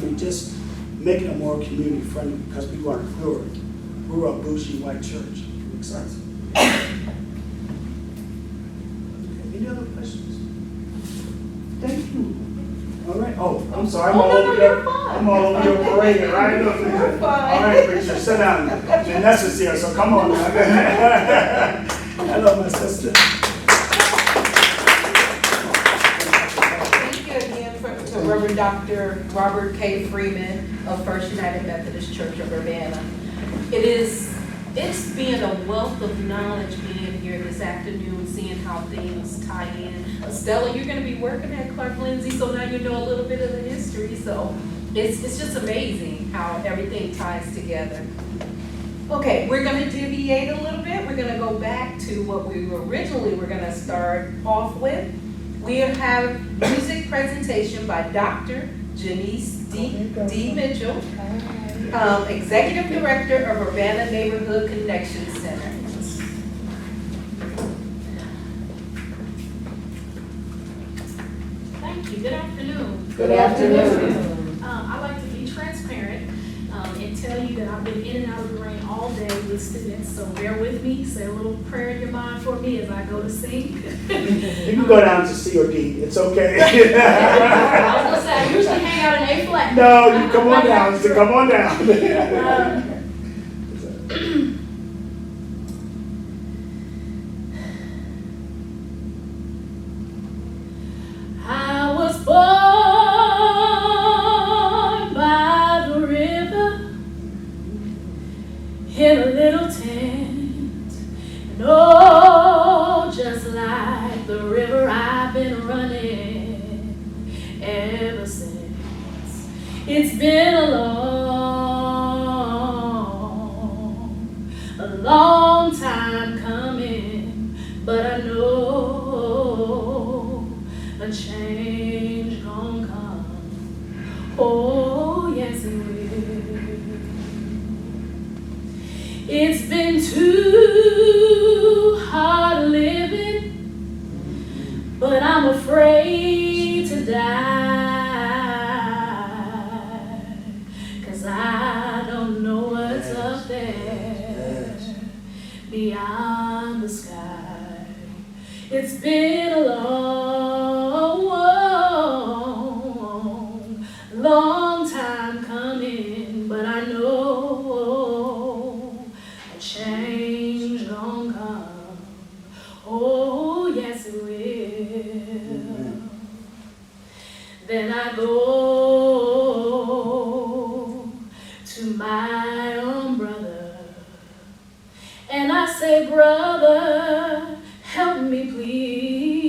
mean, just making it more community friendly because we were a bougie white church. Makes sense? Any other questions? Thank you. All right. Oh, I'm sorry. I'm all over your. I'm all over your parade, right? You're fine. All right, preacher, sit down. Janessa's here, so come on now. Hello, my sister.
Thank you again to Reverend Dr. Robert K. Freeman of First United Methodist Church of Urbana. It's been a wealth of knowledge being here this afternoon, seeing how things tie in. Stella, you're going to be working at Clark Lindsay, so now you know a little bit of the history. So it's just amazing how everything ties together. Okay, we're going to deviate a little bit. We're going to go back to what we originally were going to start off with. We have music presentation by Dr. Janice D. Mitchell, Executive Director of Urbana Neighborhood Connection Center.
Thank you. Good afternoon.
Good afternoon.
I like to be transparent and tell you that I've been in and out of the rain all day with students, so bear with me. Say a little prayer in your mind for me as I go to sing.
You can go down to C or D. It's okay.
I was going to say, I usually hang out in A flat.
No, you come on down. So come on down.
I was born by the river in a little tent, and oh, just like the river I've been running ever since. It's been a long time coming, but I know a change gon' come. Oh, yes it will. It's been too hard living, but I'm afraid to die, 'cause I don't know what's up there beyond the sky. It's been a long time coming, but I know a change gon' come. Oh, yes it will. Then I go to my own brother and I say, brother, help me please.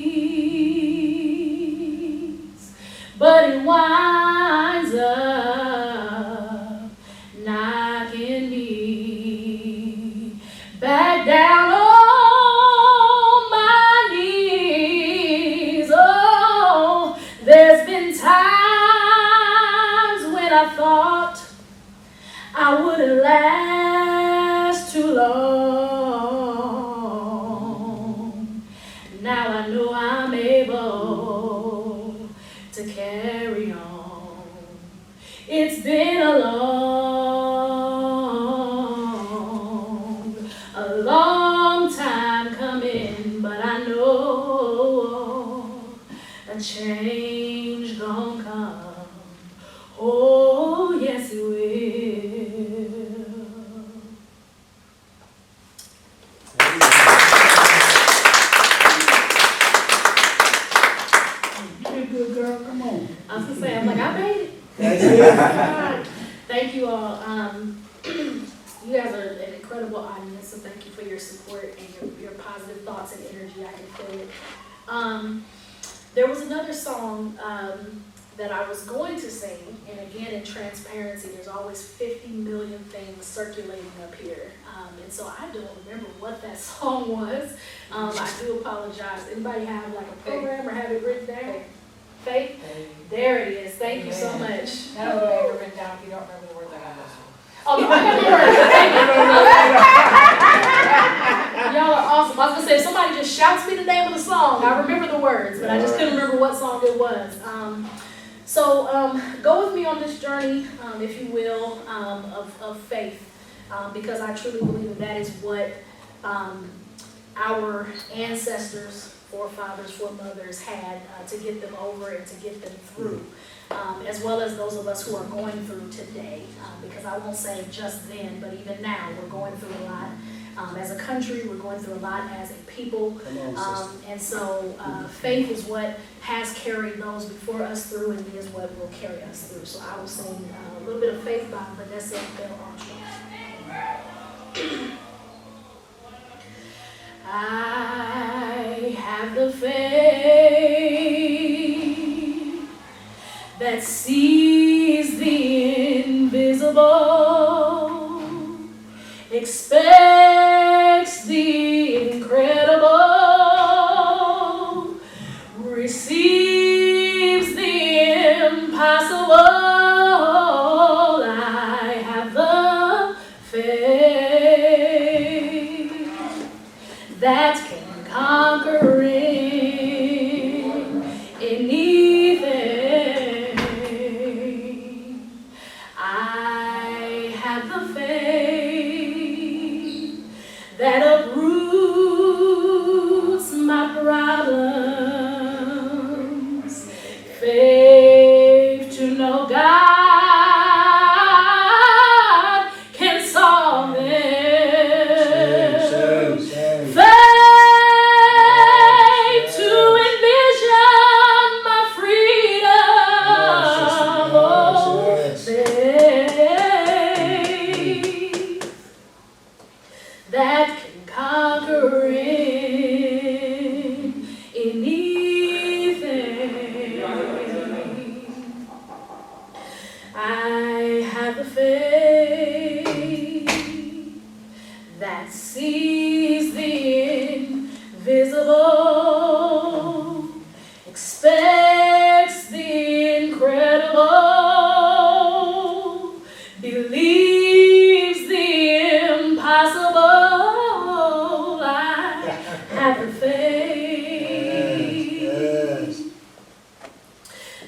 But it winds up knocking me back down on my knees. Oh, there's been times when I thought I wouldn't last too long. Now I know I'm able to carry on. It's been a long
That's it.
Thank you all. You guys are an incredible audience, so thank you for your support and your positive thoughts and energy. I can feel it. There was another song that I was going to sing, and again, in transparency, there's always 50 million things circulating up here. And so I don't remember what that song was. I do apologize. Anybody have like a program or have it written down? Faith? There it is. Thank you so much.
None of them ever written down if you don't remember the words I have.
Oh, no, I got the words. Y'all are awesome. I was gonna say, if somebody just shouts me the name of the song, I remember the words, but I just couldn't remember what song it was. So go with me on this journey, if you will, of faith, because I truly believe that is what our ancestors, forefathers, foremothers had to get them over and to get them through. As well as those of us who are going through today, because I won't say just then, but even now, we're going through a lot. As a country, we're going through a lot as a people. And so faith is what has carried those before us through and is what will carry us through. So I will sing a little bit of Faith by Vanessa Bell Armstrong. I have the faith that sees the invisible, expects the incredible, receives the impossible. I have the faith that can conquer anything. I have the faith that uproots my problems. Faith to know God can solve them. Faith to envision my freedom. Faith that can conquer anything. I have the faith that sees the invisible, expects the incredible, believes the impossible. I have the faith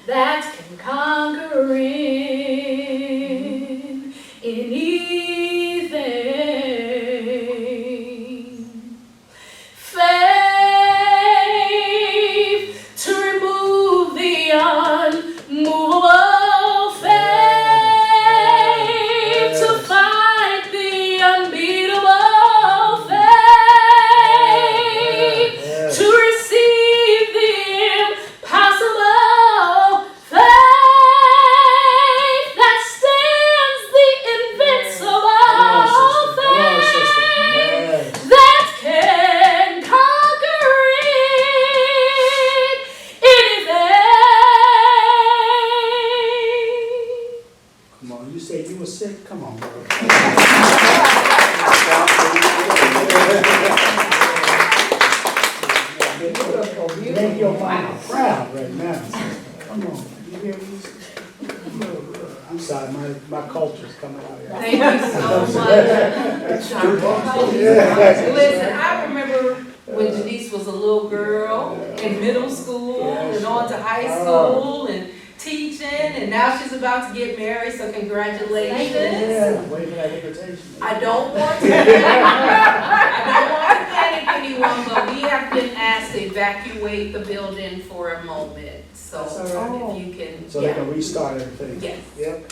that can conquer anything. Faith to remove the unmovable. Faith to fight the unbeatable. Faith to receive the impossible. Faith that stands the invincible. Faith that can conquer anything.
Come on, you say you were sick? Come on, bro. Make your mama proud right now. Come on. You hear me? I'm sorry, my culture's coming out here.
Thank you so much. Listen, I remember when Janice was a little girl in middle school and on to high school and teaching, and now she's about to get married, so congratulations.
Yeah, wait for that invitation.
I don't want to panic anyone, but we have been asked to evacuate the building for a moment. So
That's all right.
if you can,
So they can restart everything.
Yes.
Yep.